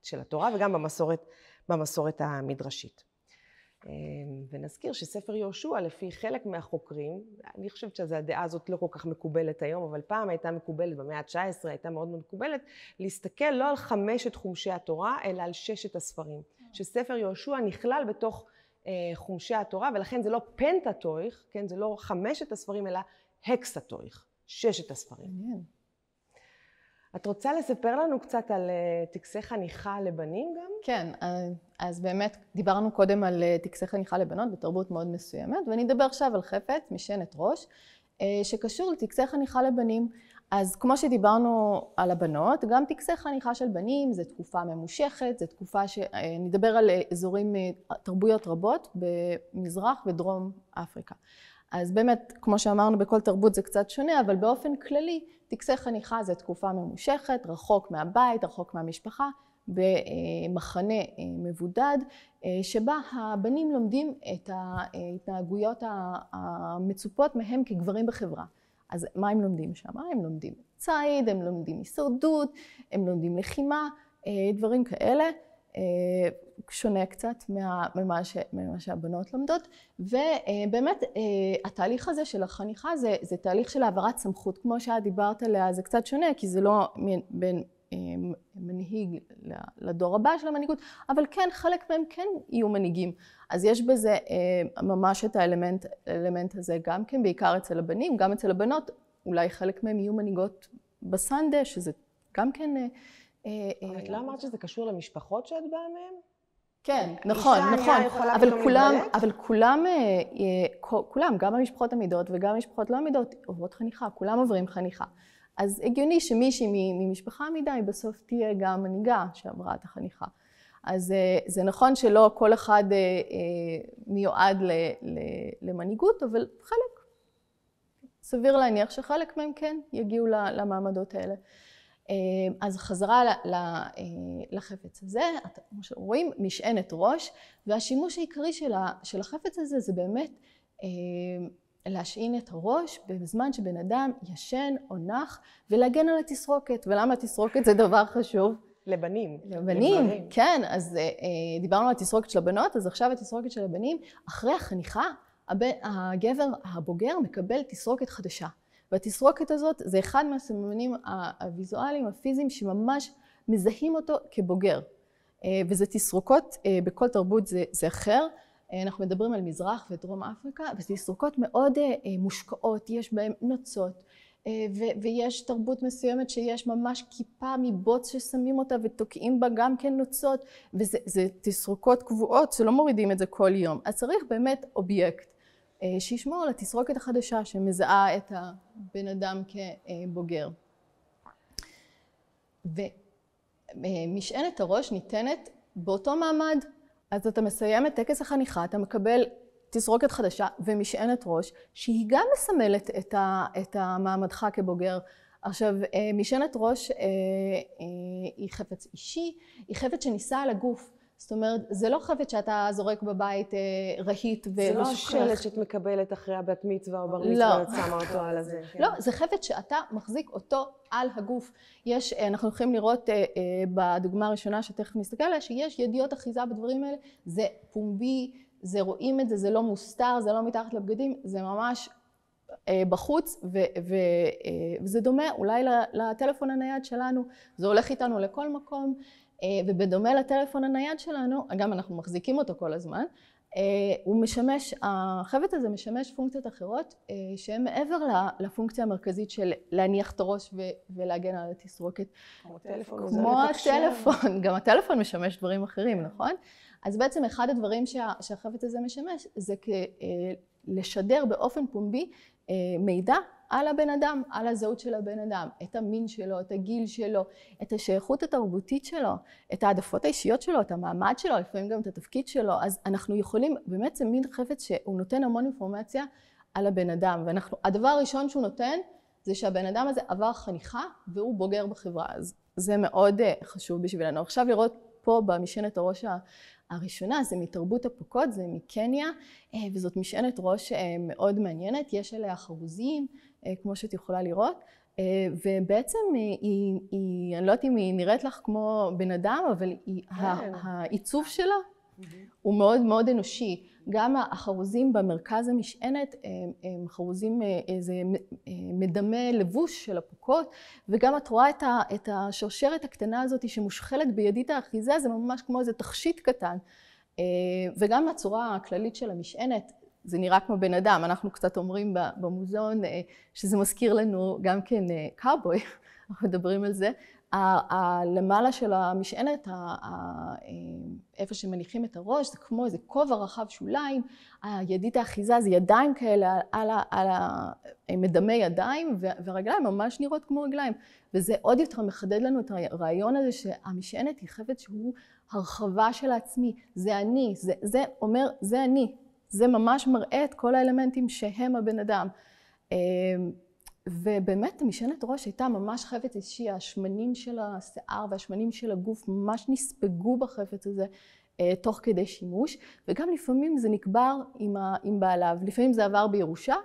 של התורה וגם במסורת המדרשית. ונזכיר שספר יהושע לפי חלק מהחוקרים, אני חושבת שהדעה הזאת לא כל כך מקובלת היום, אבל פעם הייתה מקובלת, במאה ה-19 הייתה מאוד מקובלת, להסתכל לא על 5 חומשי התורה, אלא על 6 הספרים. שספר יהושע נכלל בתוך חומשי התורה, ולכן זה לא פנטטויך, כן? זה לא 5 הספרים, אלא הקסטויך, 6 הספרים. את רוצה לספר לנו קצת על טקסי חניכה לבנים גם? כן, אז באמת דיברנו קודם על טקסי חניכה לבנות בתרבות מאוד מסוימת, ואני אדבר עכשיו על חפץ, משענת ראש, שקשור לטקסי חניכה לבנים. אז כמו שדיברנו על הבנות, גם טקסי חניכה של בנים זה תקופה ממושכת, זה תקופה שנדבר על אזורים, תרבויות רבות במזרח ודרום אפריקה. אז באמת, כמו שאמרנו, בכל תרבות זה קצת שונה, אבל באופן כללי, טקסי חניכה זה תקופה ממושכת, רחוק מהבית, רחוק מהמשפחה, במחנה מבודד, שבה הבנים לומדים את ההתנהגויות המצופות מהם כגברים בחברה. אז מה הם לומדים שם? הם לומדים ציד, הם לומדים הישרדות, הם לומדים לחימה, דברים כאלה. שונה קצת ממה שהבנות לומדות, ובאמת התהליך הזה של החניכה זה תהליך של העברת סמכות, כמו שאת דיברת עליה, זה קצת שונה, כי זה לא בין מנהיג לדור הבא של המנהיגות, אבל כן, חלק מהם כן יהיו מנהיגים. אז יש בזה ממש את האלמנט הזה גם כן, בעיקר אצל הבנים, גם אצל הבנות, אולי חלק מהם יהיו מנהיגות בסנדה, שזה גם כן... את לא אמרת שזה קשור למשפחות שאת באה מהן? כן, נכון, אבל כולם, גם המשפחות עמידות וגם המשפחות לא עמידות, עוברות חניכה, כולם עוברים חניכה. אז הגיוני שמישהי ממשפחה עמידה היא בסוף תהיה גם מנהיגה שעברה את החניכה. אז זה נכון שלא כל אחד מיועד למנהיגות, אבל חלק, סביר להניח שחלק מהם כן יגיעו למעמדות האלה. אז חזרה לחפץ הזה, כמו שרואים, משענת ראש, והשימוש העיקרי של החפץ הזה זה באמת להשעין את הראש בזמן שבן אדם ישן או נח ולהגן על התסרוקת. ולמה התסרוקת זה דבר חשוב? לבנים. לבנים, כן. אז דיברנו על התסרוקת של הבנות, אז עכשיו התסרוקת של הבנים, אחרי החניכה, הגבר הבוגר מקבל תסרוקת חדשה. והתסרוקת הזאת זה אחד מהסממנים הוויזואליים, הפיזיים, שממש מזהים אותו כבוגר. וזה תסרוקות, בכל תרבות זה אחר. אנחנו מדברים על מזרח ודרום אפריקה, וזה תסרוקות מאוד מושקעות, יש בהן נוצות, ויש תרבות מסוימת שיש ממש כיפה מבוץ ששמים אותה ותוקעים בה גם כן נוצות, וזה תסרוקות קבועות שלא מורידים את זה כל יום. אז צריך באמת אובייקט. שישמור על התסרוקת החדשה שמזהה את הבן אדם כבוגר. ומשענת הראש ניתנת באותו מעמד, אז אתה מסיים את טקס החניכה, אתה מקבל תסרוקת חדשה ומשענת ראש, שהיא גם מסמלת את המעמדך כבוגר. עכשיו, משענת ראש היא חפץ אישי, היא חפץ שנישא על הגוף. זאת אומרת, זה לא חפץ שאתה זורק בבית רהיט זה לא שלט שאת מקבלת אחרי הבת מצווה או בר מצווה ואת שמה אותו על הזה. לא, זה חפץ שאתה מחזיק אותו על הגוף. אנחנו יכולים לראות בדוגמה הראשונה שתכף נסתכל עליה, שיש ידיעות אחיזה בדברים האלה, זה פומבי, זה רואים את זה, זה לא מוסתר, זה לא מתחת לבגדים, זה ממש בחוץ, וזה דומה אולי לטלפון הנייד שלנו, זה הולך איתנו לכל מקום, ובדומה לטלפון הנייד שלנו, גם אנחנו מחזיקים אותו כל הזמן, הוא משמש, החפץ הזה משמש פונקציות אחרות שהן מעבר לפונקציה המרכזית של להניח את הראש ולהגן על התסרוקת. כמו הטלפון, גם הטלפון משמש דברים אחרים, נכון? אז בעצם אחד הדברים שהחפץ הזה משמש זה לשדר באופן פומבי מידע על הבן אדם, על הזהות של הבן אדם, את המין שלו, את הגיל שלו, את השייכות התרבותית שלו, את העדפות האישיות שלו, את המעמד שלו, לפעמים גם את התפקיד שלו. אז אנחנו יכולים, באמת זה מין חפץ שהוא נותן המון אינפורמציה על הבן אדם. והדבר הראשון שהוא נותן זה שהבן אדם הזה עבר חניכה והוא בוגר בחברה. אז זה מאוד חשוב בשבילנו. עכשיו לראות פה במשענת הראש הראשונה, זה מתרבות הפוקות, זה מקניה, וזאת משענת ראש מאוד מעניינת, יש עליה חרוזים, כמו שאת יכולה לראות, ובעצם אני לא יודעת אם היא נראית לך כמו בן אדם, אבל העיצוב שלה הוא מאוד מאוד אנושי. גם החרוזים במרכז המשענת הם חרוזים, זה מדמה לבוש של הפוקות, וגם את רואה את השרשרת הקטנה הזאת שמושחלת בידית האחיזה, זה ממש כמו איזה תכשיט קטן. וגם הצורה הכללית של המשענת, זה נראה כמו בן אדם, אנחנו קצת אומרים במוזיאון שזה מזכיר לנו גם כן קאובוי, אנחנו מדברים על זה. למעלה של המשענת, איפה שמניחים את הראש, זה כמו איזה כובע רחב שוליים, הידית האחיזה זה ידיים כאלה על מדמי ידיים, והרגליים ממש נראות כמו רגליים. וזה עוד יותר מחדד לנו את הרעיון הזה שהמשענת היא חפץ שהוא הרחבה של העצמי, זה אני, זה אומר, זה אני. זה ממש מראה את כל האלמנטים שהם הבן אדם. ובאמת המשענת ראש הייתה ממש חפץ אישי, השמנים של השיער והשמנים של הגוף ממש נספגו בחפץ הזה תוך כדי שימוש, וגם לפעמים זה נקבר עם בעליו, לפעמים זה עבר בירושה,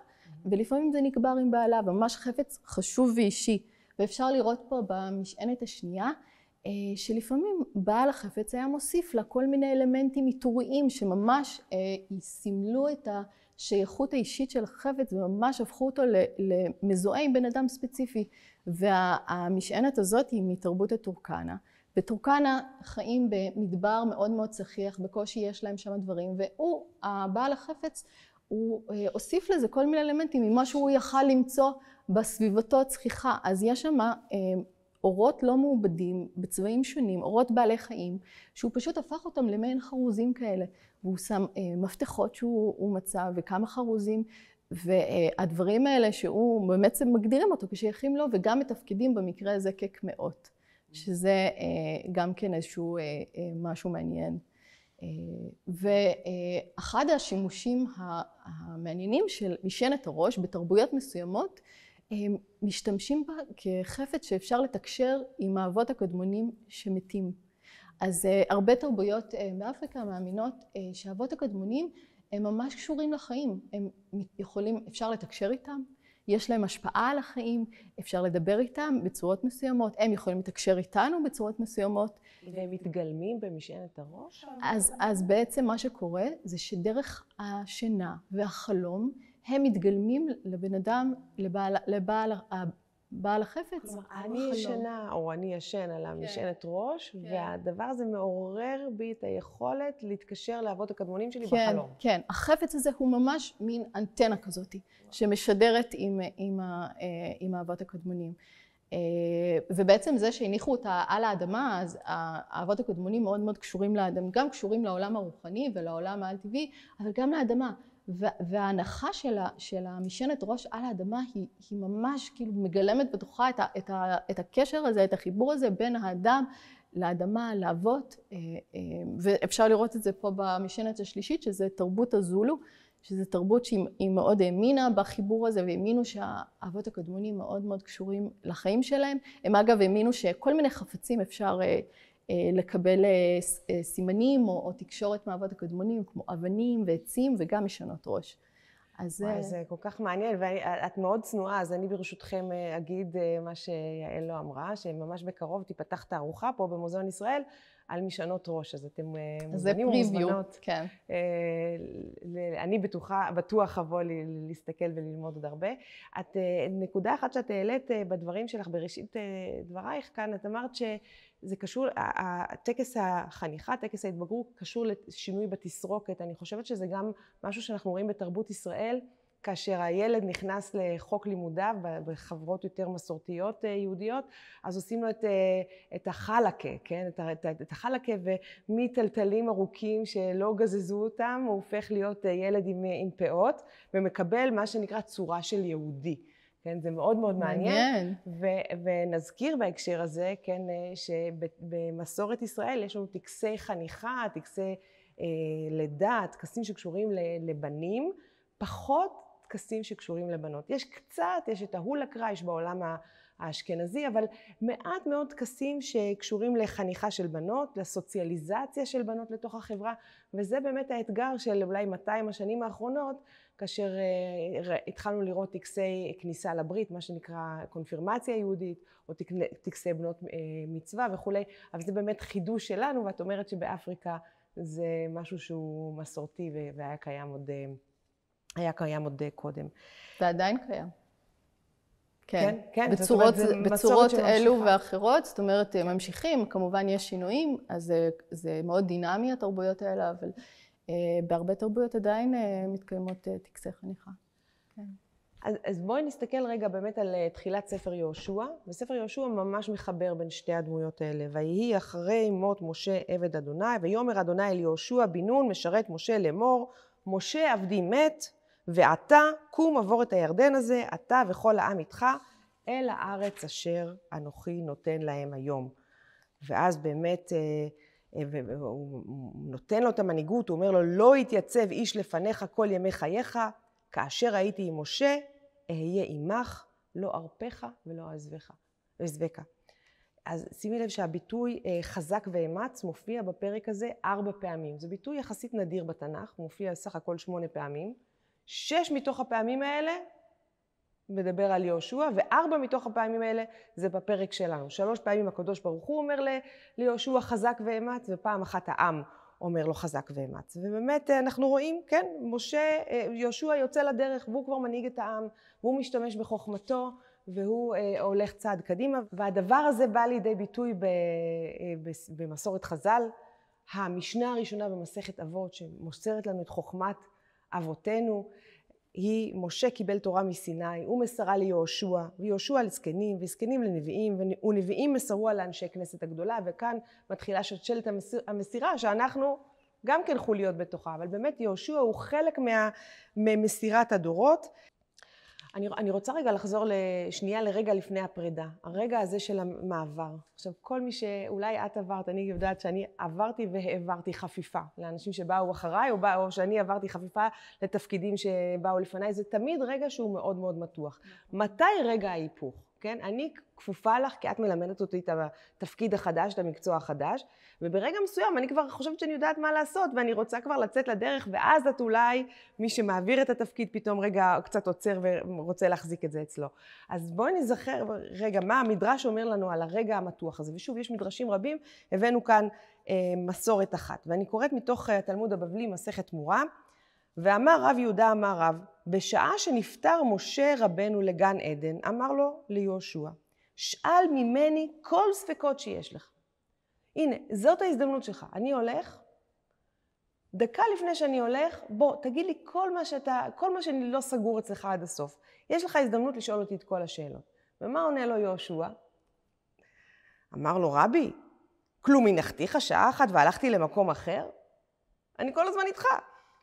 ולפעמים זה נקבר עם בעליו, ממש חפץ חשוב ואישי. ואפשר לראות פה במשענת השנייה, שלפעמים בעל החפץ היה מוסיף לה כל מיני אלמנטים עיטוריים שממש סימלו את השייכות האישית של החפץ וממש הפכו אותו למזוהה עם בן אדם ספציפי. והמשענת הזאת היא מתרבות הטורקנה. בטורקנה חיים במדבר מאוד מאוד צחיח, בקושי יש להם שם דברים, והוא, הבעל החפץ, הוא הוסיף לזה כל מיני אלמנטים ממה שהוא יכל למצוא בסביבתו הצחיחה. אז יש שם אורות לא מעובדים בצבעים שונים, אורות בעלי חיים, שהוא פשוט הפך אותם למעין חרוזים כאלה, והוא שם מפתחות שהוא מצא וכמה חרוזים, והדברים האלה שהוא באמת מגדירים אותו כשייכים לו, וגם מתפקידים במקרה הזה כקמעות, שזה גם כן איזשהו משהו מעניין. ואחד השימושים המעניינים של משענת הראש בתרבויות מסוימות, משתמשים בה כחפץ שאפשר לתקשר עם האבות הקדמונים שמתים. אז הרבה תרבויות באפריקה מאמינות שהאבות הקדמונים הם ממש קשורים לחיים, הם יכולים, אפשר לתקשר איתם, יש להם השפעה על החיים, אפשר לדבר איתם בצורות מסוימות, הם יכולים לתקשר איתנו בצורות מסוימות. והם מתגלמים במשענת הראש? אז בעצם מה שקורה זה שדרך השינה והחלום הם מתגלמים לבן אדם, לבעל החפץ. כלומר, אני ישנה או אני ישן על המשענת ראש, והדבר הזה מעורר בי את היכולת להתקשר לאבות הקדמונים שלי בחלום. כן, החפץ הזה הוא ממש מין אנטנה כזאת, שמשדרת עם האבות הקדמונים. ובעצם זה שהניחו אותה על האדמה, אז האבות הקדמונים מאוד מאוד קשורים לאדם, גם קשורים לעולם הרוחני ולעולם העל-טבעי, אבל גם לאדמה. וההנחה של המשענת ראש על האדמה היא ממש כאילו מגלמת בתוכה את הקשר הזה, את החיבור הזה בין האדם לאדמה, לאבות, ואפשר לראות את זה פה במשענת השלישית, שזה תרבות הזולו, שזה תרבות שהיא מאוד האמינה בחיבור הזה, והאמינו שהאבות הקדמונים מאוד מאוד קשורים לחיים שלהם. הם אגב האמינו שכל מיני חפצים אפשר לקבל סימנים או תקשורת מהאבות הקדמונים, כמו אבנים ועצים וגם משענות ראש. אז זה כל כך מעניין, ואת מאוד צנועה, אז אני ברשותכם אגיד מה שיעל לא אמרה, שממש בקרוב תיפתח תערוכה פה במוזיאון ישראל על משענות ראש, אז אתם מוזמנים ומוזמנות. כן. אני בטוח אבוא להסתכל וללמוד עוד הרבה. נקודה אחת שאת העלית בדברים שלך, בראשית דברייך כאן, את אמרת שזה קשור, טקס החניכה, טקס ההתבגרות, קשור לשינוי בתסרוקת. אני חושבת שזה גם משהו שאנחנו רואים בתרבות ישראל, כאשר הילד נכנס לחוק לימודיו בחברות יותר מסורתיות יהודיות, אז עושים לו את החלקה, כן? את החלקה, ומטלטלים ארוכים שלא גזזו אותם, הוא הופך להיות ילד עם פאות, ומקבל מה שנקרא צורה של יהודי. כן, זה מאוד מאוד מעניין. ונזכיר בהקשר הזה, כן, שבמסורת ישראל יש לנו טקסי חניכה, טקסי לידה, טקסים שקשורים לבנים, פחות טקסים שקשורים לבנות. יש את ההולקרא, יש בעולם האשכנזי, אבל מעט מאוד טקסים שקשורים לחניכה של בנות, לסוציאליזציה של בנות לתוך החברה, וזה באמת האתגר של אולי 200 השנים האחרונות, כאשר התחלנו לראות טקסי כניסה לברית, מה שנקרא קונפירמציה יהודית, או טקסי בנות מצווה וכו', אבל זה באמת חידוש שלנו, ואת אומרת שבאפריקה זה משהו שהוא מסורתי והיה קיים עוד קודם. ועדיין קיים. כן, כן. בצורות אלו ואחרות, זאת אומרת, ממשיכים, כמובן יש שינויים, אז זה מאוד דינמי התרבויות האלה, אבל בהרבה תרבויות עדיין מתקיימות טקסי חניכה. כן. אז בואי נסתכל רגע באמת על תחילת ספר יהושע, וספר יהושע ממש מחבר בין שתי הדמויות האלה. ויהי אחרי מות משה עבד אדוני, ויאמר אדוני אל יהושע בן נון משרת משה לאמור, משה עבדי מת, ועתה קום עבור את הירדן הזה, אתה וכל העם איתך, אל הארץ אשר אנוכי נותן להם היום. ואז באמת הוא נותן לו את המנהיגות, הוא אומר לו, לא יתייצב איש לפניך כל ימי חייך, כאשר הייתי עם משה, אהיה עמך, לא ארפך ולא אעזבך. אז שימי לב שהביטוי חזק ואמץ מופיע בפרק הזה 4 פעמים. זה ביטוי יחסית נדיר בתנ"ך, מופיע סך הכל 8 פעמים. 6 מתוך הפעמים האלה מדבר על יהושע, ו4 מתוך הפעמים האלה זה בפרק שלנו. 3 פעמים הקדוש ברוך הוא אומר ליהושע חזק ואמץ, ופעם אחת העם אומר לו חזק ואמץ. ובאמת אנחנו רואים, כן, יהושע יוצא לדרך, והוא כבר מנהיג את העם, והוא משתמש בחוכמתו, והוא הולך צעד קדימה. והדבר הזה בא לידי ביטוי במסורת חז"ל, המשנה הראשונה במסכת אבות, שמוסרת לנו את חוכמת אבותינו, היא משה קיבל תורה מסיני, הוא מסרה ליהושע, ויהושע לזקנים, וזקנים לנביאים, ונביאים מסרו על אנשי כנסת הגדולה, וכאן מתחילה שושלת המסירה, שאנחנו גם כן חוליות בתוכה, אבל באמת יהושע הוא חלק ממסירת הדורות. אני רוצה רגע לחזור שנייה לרגע לפני הפרידה, הרגע הזה של המעבר. עכשיו, כל מי שאולי את עברת, אני יודעת שאני עברתי והעברתי חפיפה לאנשים שבאו אחריי, או שאני עברתי חפיפה לתפקידים שבאו לפניי, זה תמיד רגע שהוא מאוד מאוד מתוח. מתי רגע ההיפוך? כן? אני כפופה לך כי את מלמדת אותי את התפקיד החדש, את המקצוע החדש, וברגע מסוים אני כבר חושבת שאני יודעת מה לעשות, ואני רוצה כבר לצאת לדרך, ואז את אולי מי שמעביר את התפקיד פתאום רגע קצת עוצר ורוצה להחזיק את זה אצלו. אז בואי נזכר רגע מה המדרש אומר לנו על הרגע המתוח הזה, ושוב יש מדרשים רבים, הבאנו כאן מסורת אחת, ואני קוראת מתוך התלמוד הבבלי מסכת מורה, ואמר רב יהודה אמר רב, בשעה שנפטר משה רבנו לגן עדן, אמר לו ליהושע, שאל ממני כל ספקות שיש לך. הנה, זאת ההזדמנות שלך. אני הולך, דקה לפני שאני הולך, בוא, תגיד לי כל מה שאני לא סגור אצלך עד הסוף. יש לך הזדמנות לשאול אותי את כל השאלות. ומה עונה לו יהושע? אמר לו, רבי, כלום הנחתיך שעה אחת והלכתי למקום אחר? אני כל הזמן איתך.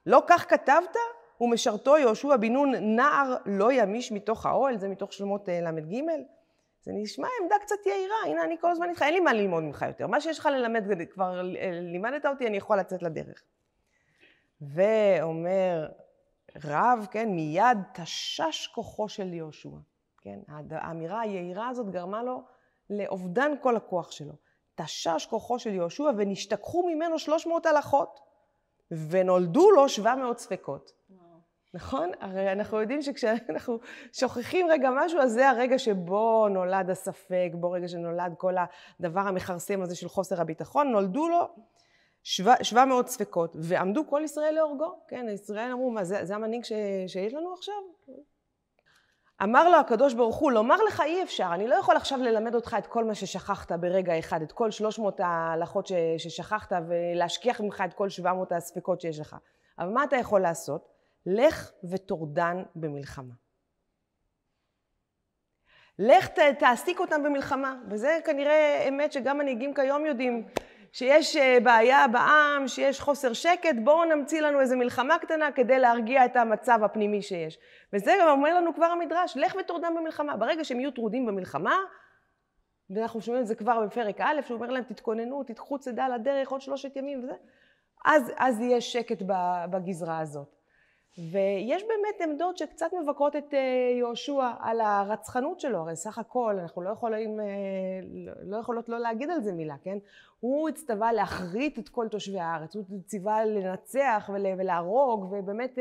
לא כך כתבת? ומשרתו יהושע בן נון נער לא ימיש מתוך האוהל, זה מתוך שלמות למד ג'. זה נשמע עמדה קצת יהירה, הנה אני כל הזמן איתך, אין לי מה ללמוד ממך יותר. מה שיש לך ללמד, כבר לימדת אותי, אני יכול לצאת לדרך. ואומר רב, כן, מיד תשש כוחו של יהושע. כן, האמירה היהירה הזאת גרמה לו לאובדן כל הכוח שלו. תשש כוחו של יהושע ונשתכחו ממנו 300 הלכות. ונולדו לו 700 ספקות. נכון? הרי אנחנו יודעים שכשאנחנו שוכחים רגע משהו, אז זה הרגע שבו נולד הספק, בו רגע שנולד כל הדבר המחרסם הזה של חוסר הביטחון, נולדו לו 700 ספקות, ועמדו כל ישראל להורגו. כן, ישראל אמרו, מה, זה המנהיג שיש לנו עכשיו? אמר לו הקדוש ברוך הוא, לומר לך אי אפשר, אני לא יכול עכשיו ללמד אותך את כל מה ששכחת ברגע אחד, את כל 300 ההלכות ששכחת, ולהשכיח ממך את כל 700 הספקות שיש לך. אבל מה אתה יכול לעשות? לך וטורדן במלחמה. לך תעסיק אותם במלחמה, וזה כנראה אמת שגם מנהיגים כיום יודעים, שיש בעיה בעם, שיש חוסר שקט, בואו נמציא לנו איזו מלחמה קטנה כדי להרגיע את המצב הפנימי שיש. וזה גם אומר לנו כבר המדרש, לך וטורדם במלחמה. ברגע שהם יהיו טרודים במלחמה, ואנחנו שומעים את זה כבר בפרק א', שהוא אומר להם, תתכוננו, תתחו צידה לדרך, עוד 3 ימים וזה, אז יהיה שקט בגזרה הזאת. ויש באמת עמדות שקצת מבקרות את יהושע על הרצחנות שלו, הרי סך הכל אנחנו לא יכולות לא להגיד על זה מילה, כן? הוא הצטווה להחריט את כל תושבי הארץ, הוא הצטווה לנצח ולהרוג ובאמת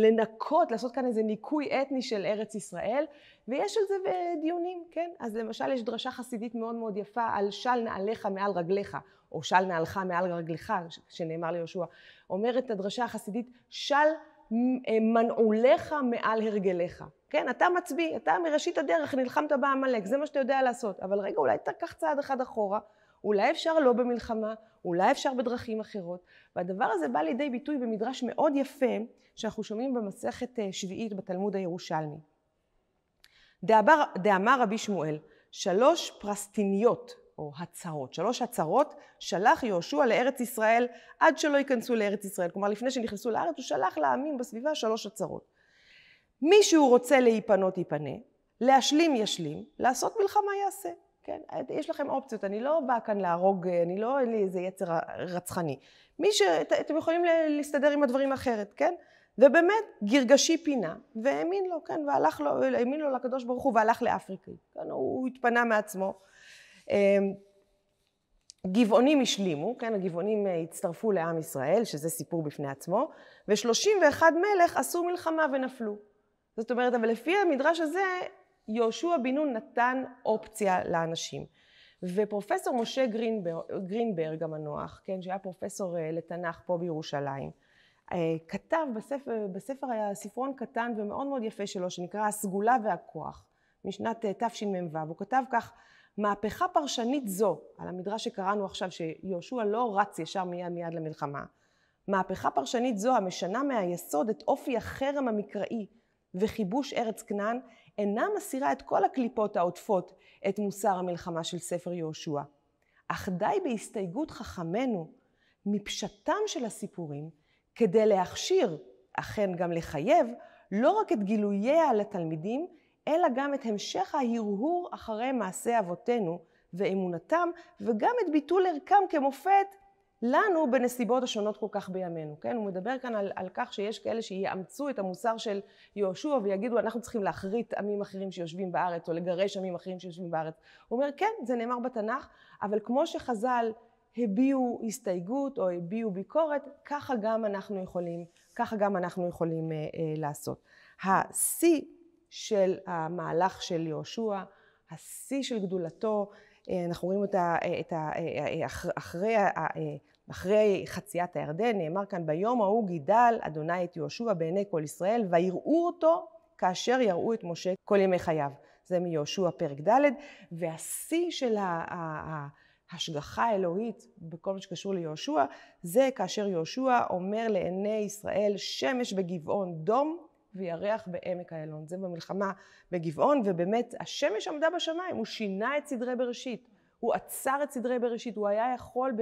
לנקות, לעשות כאן איזה ניקוי אתני של ארץ ישראל, ויש על זה דיונים, כן? אז למשל יש דרשה חסידית מאוד מאוד יפה על של נעליך מעל רגליך, או של נעלך מעל רגליך, שנאמר ליהושע. אומרת הדרשה החסידית, של מנעוליך מעל הרגליך. כן, אתה מצביא, אתה מראשית הדרך נלחמת בעמלק, זה מה שאתה יודע לעשות. אבל רגע, אולי תקח צעד אחד אחורה, אולי אפשר לא במלחמה, אולי אפשר בדרכים אחרות. והדבר הזה בא לידי ביטוי במדרש מאוד יפה שאנחנו שומעים במסכת שביעית בתלמוד הירושלמי. דאמר רבי שמואל, 3 פרסטיניות או הצהרות, 3 הצהרות שלח יהושע לארץ ישראל עד שלא ייכנסו לארץ ישראל. כלומר לפני שנכנסו לארץ הוא שלח לעמים בסביבה 3 הצהרות. מי שהוא רוצה להיפנות ייפנה, להשלים ישלים, לעשות מלחמה יעשה. כן? יש לכם אופציות, אני לא באה כאן להרוג, אין לי איזה יצר רצחני. אתם יכולים להסתדר עם הדברים אחרת, כן? ובאמת גרגשי פינה, והאמין לו, כן? האמין לו לקדוש ברוך הוא והלך לאפריקה. כן? הוא התפנה מעצמו. גבעונים השלימו, כן? הגבעונים הצטרפו לעם ישראל, שזה סיפור בפני עצמו, ו31 מלך עשו מלחמה ונפלו. זאת אומרת, אבל לפי המדרש הזה, יהושע בן נון נתן אופציה לאנשים. ופרופסור משה גרינברג המנוח, כן, שהיה פרופסור לתנ"ך פה בירושלים, כתב בספר היה ספרון קטן ומאוד מאוד יפה שלו, שנקרא הסגולה והכוח, משנת תשמ"ו. הוא כתב כך, מהפכה פרשנית זו, על המדרש שקראנו עכשיו, שיהושע לא רץ ישר מיד למלחמה, מהפכה פרשנית זו המשנה מהיסוד את אופי החרם המקראי וכיבוש ארץ כנען, אינה מסירה את כל הקליפות העוטפות את מוסר המלחמה של ספר יהושע. אך די בהסתייגות חכמינו מפשטם של הסיפורים, כדי להכשיר, אכן גם לחייב, לא רק את גילוייה לתלמידים, אלא גם את המשך ההרהור אחרי מעשי אבותינו ואמונתם, וגם את ביטול ערכם כמופת לנו בנסיבות השונות כל כך בימינו. כן? הוא מדבר כאן על כך שיש כאלה שיאמצו את המוסר של יהושע ויגידו אנחנו צריכים להחריט עמים אחרים שיושבים בארץ או לגרש עמים אחרים שיושבים בארץ. הוא אומר כן, זה נאמר בתנ"ך, אבל כמו שחז"ל הביעו הסתייגות או הביעו ביקורת, ככה גם אנחנו יכולים לעשות. השיא של המהלך של יהושע, השיא של גדולתו, אנחנו רואים אותה אחרי חציית הירדן, נאמר כאן ביום ההוא גידל אדוני את יהושע בעיני כל ישראל ויראו אותו כאשר יראו את משה כל ימי חייו. זה מיהושע פרק ד', והשיא של ההשגחה האלוהית בכל מה שקשור ליהושע, זה כאשר יהושע אומר לעיני ישראל שמש בגבעון דום וירח בעמק איילון. זה במלחמה בגבעון, ובאמת השמש עמדה בשמיים, הוא שינה את סדרי בראשית. הוא עצר את סדרי בראשית, הוא היה יכול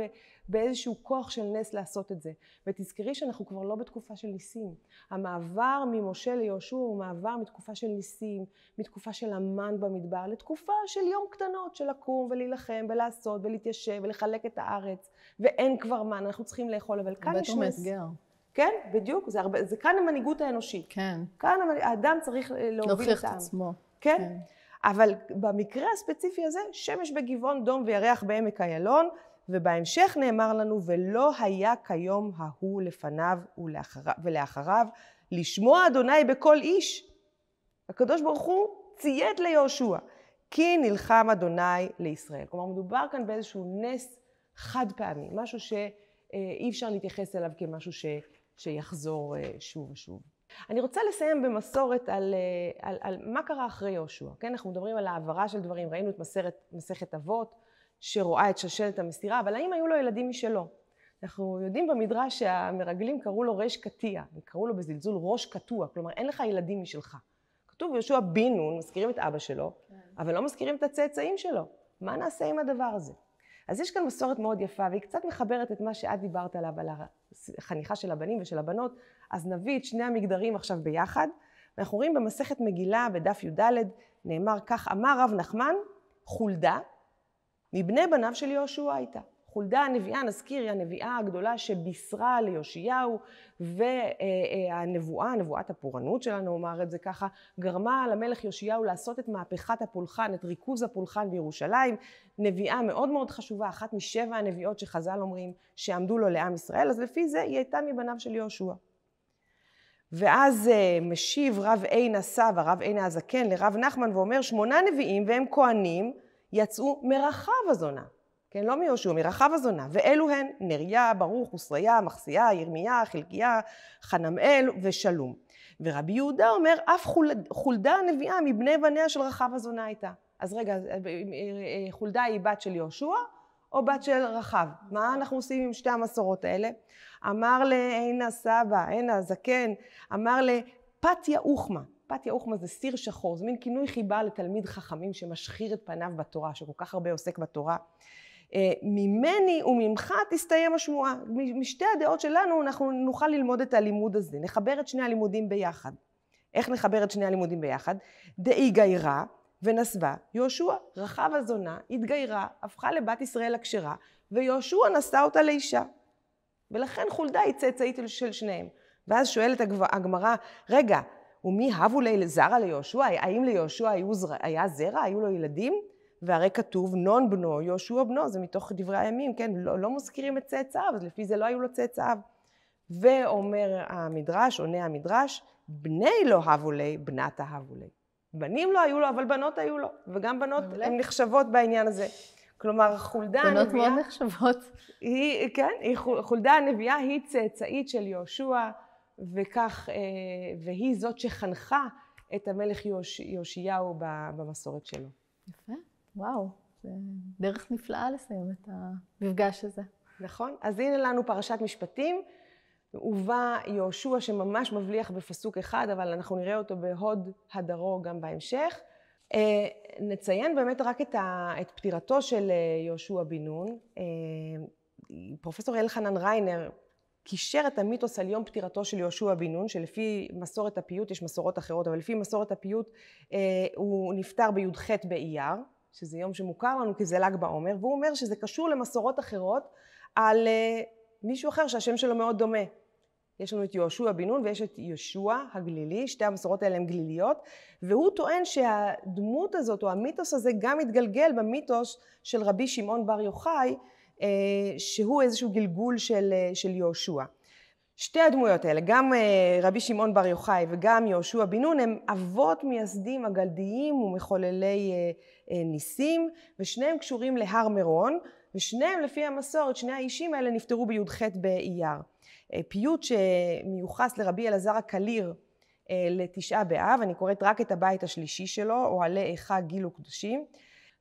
באיזשהו כוח של נס לעשות את זה. ותזכרי שאנחנו כבר לא בתקופה של ניסים. המעבר ממשה ליהושע הוא מעבר מתקופה של ניסים, מתקופה של המן במדבר, לתקופה של יום קטנות, של לקום ולהילחם ולעשות ולהתיישב ולחלק את הארץ, ואין כבר מן, אנחנו צריכים לאכול, אבל כאן יש נס. כן, בדיוק, זה כאן המנהיגות האנושית. כן. כאן האדם צריך להוביל את העם. עצמו. כן? אבל במקרה הספציפי הזה, שמש בגבעון דום וירח בעמק איילון, ובהמשך נאמר לנו, ולא היה כיום ההוא לפניו ולאחריו, לשמוע אדוני בכל איש. הקדוש ברוך הוא ציית ליהושע, כי נלחם אדוני לישראל. כלומר, מדובר כאן באיזשהו נס חד פעמי, משהו שאי אפשר להתייחס אליו כמשהו שיחזור שוב ושוב. אני רוצה לסיים במסורת על מה קרה אחרי יהושע. כן? אנחנו מדברים על העברה של דברים, ראינו את מסכת אבות שרואה את שושלת המסירה, אבל האם היו לו ילדים משלו? אנחנו יודעים במדרש שהמרגלים קראו לו ריש קטיה, קראו לו בזלזול ראש קטוע, כלומר אין לך ילדים משלך. כתוב יהושע בן נון, מזכירים את אבא שלו, אבל לא מזכירים את הצאצאים שלו. מה נעשה עם הדבר הזה? אז יש כאן מסורת מאוד יפה, והיא קצת מחברת את מה שאת דיברת עליו, על החניכה של הבנים ושל הבנות. אז נביא את שני המגדרים עכשיו ביחד, ואנחנו רואים במסכת מגילה בדף י"ד, נאמר כך, אמר רב נחמן, חולדה, מבני בניו של יהושע הייתה. חולדה הנביאה, נזכיר, היא הנביאה הגדולה שבישרה ליהושיהו, והנבואה, נבואת הפורענות שלנו, אומר את זה ככה, גרמה למלך יהושיהו לעשות את מהפכת הפולחן, את ריכוז הפולחן בירושלים, נביאה מאוד מאוד חשובה, אחת משבע הנביאות שחז"ל אומרים שעמדו לו לעם ישראל, אז לפי זה היא הייתה מבניו של יהושע. ואז משיב רב עינה סבא, רב עינה הזקן, לרב נחמן ואומר, 8 נביאים והם כהנים יצאו מרחב הזונה. כן, לא מיהושע, מרחב הזונה. ואלו הן נריה, ברוך, ושריה, מחסיה, ירמיה, חלקיה, חנמאל ושלום. ורבי יהודה אומר, אף חולדה הנביאה מבני בניה של רחב הזונה הייתה. אז רגע, חולדה היא בת של יהושע, או בת של רחב. מה אנחנו עושים עם שתי המסורות האלה? אמר לעין הסבא, עין הזקן, אמר לפתיה אוחמה. פתיה אוחמה זה סיר שחור, זה מין כינוי חיבה לתלמיד חכמים שמשחיר את פניו בתורה, שכל כך הרבה עוסק בתורה. ממני וממך תסתיים השמועה. משתי הדעות שלנו אנחנו נוכל ללמוד את הלימוד הזה, נחבר את שני הלימודים ביחד. איך נחבר את שני הלימודים ביחד? דאי גיירה ונסבה יהושע. רחב הזונה התגיירה, הפכה לבת ישראל הכשרה, ויהושע נשא אותה לאישה. ולכן חולדה היא צאצאית של שניהם. ואז שואלת הגמרא, רגע, ומי הבו זרע ליהושע? האם ליהושע היה זרע? היו לו ילדים? והרי כתוב נון בנו, יהושע בנו, זה מתוך דברי הימים, כן? לא מזכירים את צאצאיו, אז לפי זה לא היו לו צאצאיו. ואומר המדרש, עונה המדרש, בני לא הבו לי, בנת אהבו לי. בנים לא היו לו, אבל בנות היו לו. וגם בנות הן נחשבות בעניין הזה. כלומר, חולדה הנביאה... בנות מאוד נחשבות. כן, חולדה הנביאה היא צאצאית של יהושע, וכך, והיא זאת שחנכה את המלך יאשיהו במסורת שלו. יפה, וואו, זה דרך נפלאה לסיים את המפגש הזה. נכון, אז הנה לנו פרשת משפטים, ובא יהושע שממש מבליח בפסוק אחד, אבל אנחנו נראה אותו בהוד הדרו גם בהמשך. נציין באמת רק את פטירתו של יהושע בן נון. פרופסור אלחנן ריינר קישר את המיתוס על יום פטירתו של יהושע בן נון, שלפי מסורת הפיוט, יש מסורות אחרות, אבל לפי מסורת הפיוט הוא נפטר בי"ח באייר, שזה יום שמוכר לנו כי זה ל"ג בעומר, והוא אומר שזה קשור למסורות אחרות על מישהו אחר שהשם שלו מאוד דומה. יש לנו את יהושע בן נון ויש את יהושע הגלילי, שתי המסורות האלה הן גליליות, והוא טוען שהדמות הזאת או המיתוס הזה גם מתגלגל במיתוס של רבי שמעון בר יוחאי, שהוא איזשהו גלגול של יהושע. שתי הדמויות האלה, גם רבי שמעון בר יוחאי וגם יהושע בן נון, הם אבות מייסדים אגדיים ומחוללי ניסים, ושניהם קשורים להר מירון, ושניהם לפי המסורת, שני האישים האלה נפטרו בי"ח באייר. פיוט שמיוחס לרבי אלעזר הקליר לתשעה באב, אני קוראת רק את הבית השלישי שלו, או עלי איכה גילו קדושים.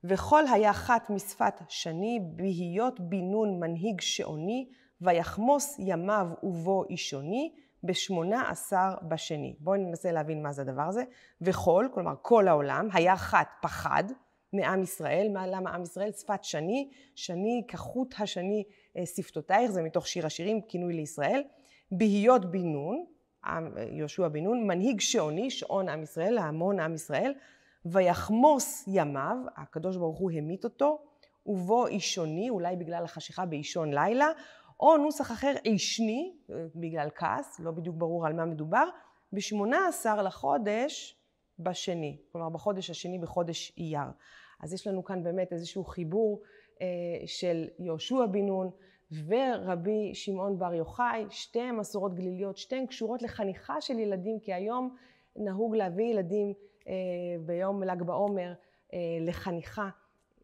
וכל היה חת משפת שני, בהיות בן נון מנהיג שעוני, ויחמוס ימיו ובו אישוני, ב18 בשני. בואו ננסה להבין מה זה הדבר הזה. וכל, כלומר כל העולם, היה חת פחד מעם ישראל. למה עם ישראל? שפת שני, שני כחוט השני שפתותייך, זה מתוך שיר השירים, כינוי לישראל. בהיות בן נון, יהושע בן נון, מנהיג שעוני, שעון עם ישראל, ההמון עם ישראל, ויחמוס ימיו, הקדוש ברוך הוא המית אותו, ובו אישוני, אולי בגלל החשיכה באישון לילה, או נוסח אחר אישני, בגלל כעס, לא בדיוק ברור על מה מדובר, ב18 לחודש בשני, כלומר בחודש השני בחודש אייר. אז יש לנו כאן באמת איזשהו חיבור של יהושע בן נון ורבי שמעון בר יוחאי, שתי מסורות גליליות, שתיהן קשורות לחניכה של ילדים, כי היום נהוג להביא ילדים ביום ל"ג בעומר לחניכה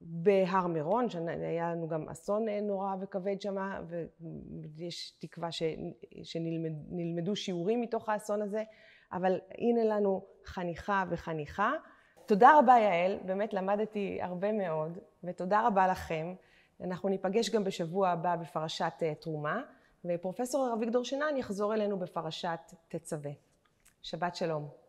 בהר מירון, שהיה לנו גם אסון נורא וכבד שמה, ויש תקווה שנלמדו שיעורים מתוך האסון הזה, אבל הנה לנו חניכה וחניכה. תודה רבה יעל, באמת למדתי הרבה מאוד, ותודה רבה לכם. אנחנו ניפגש גם בשבוע הבא בפרשת תרומה, ופרופסור אביגדור שנן יחזור אלינו בפרשת תצווה. שבת שלום.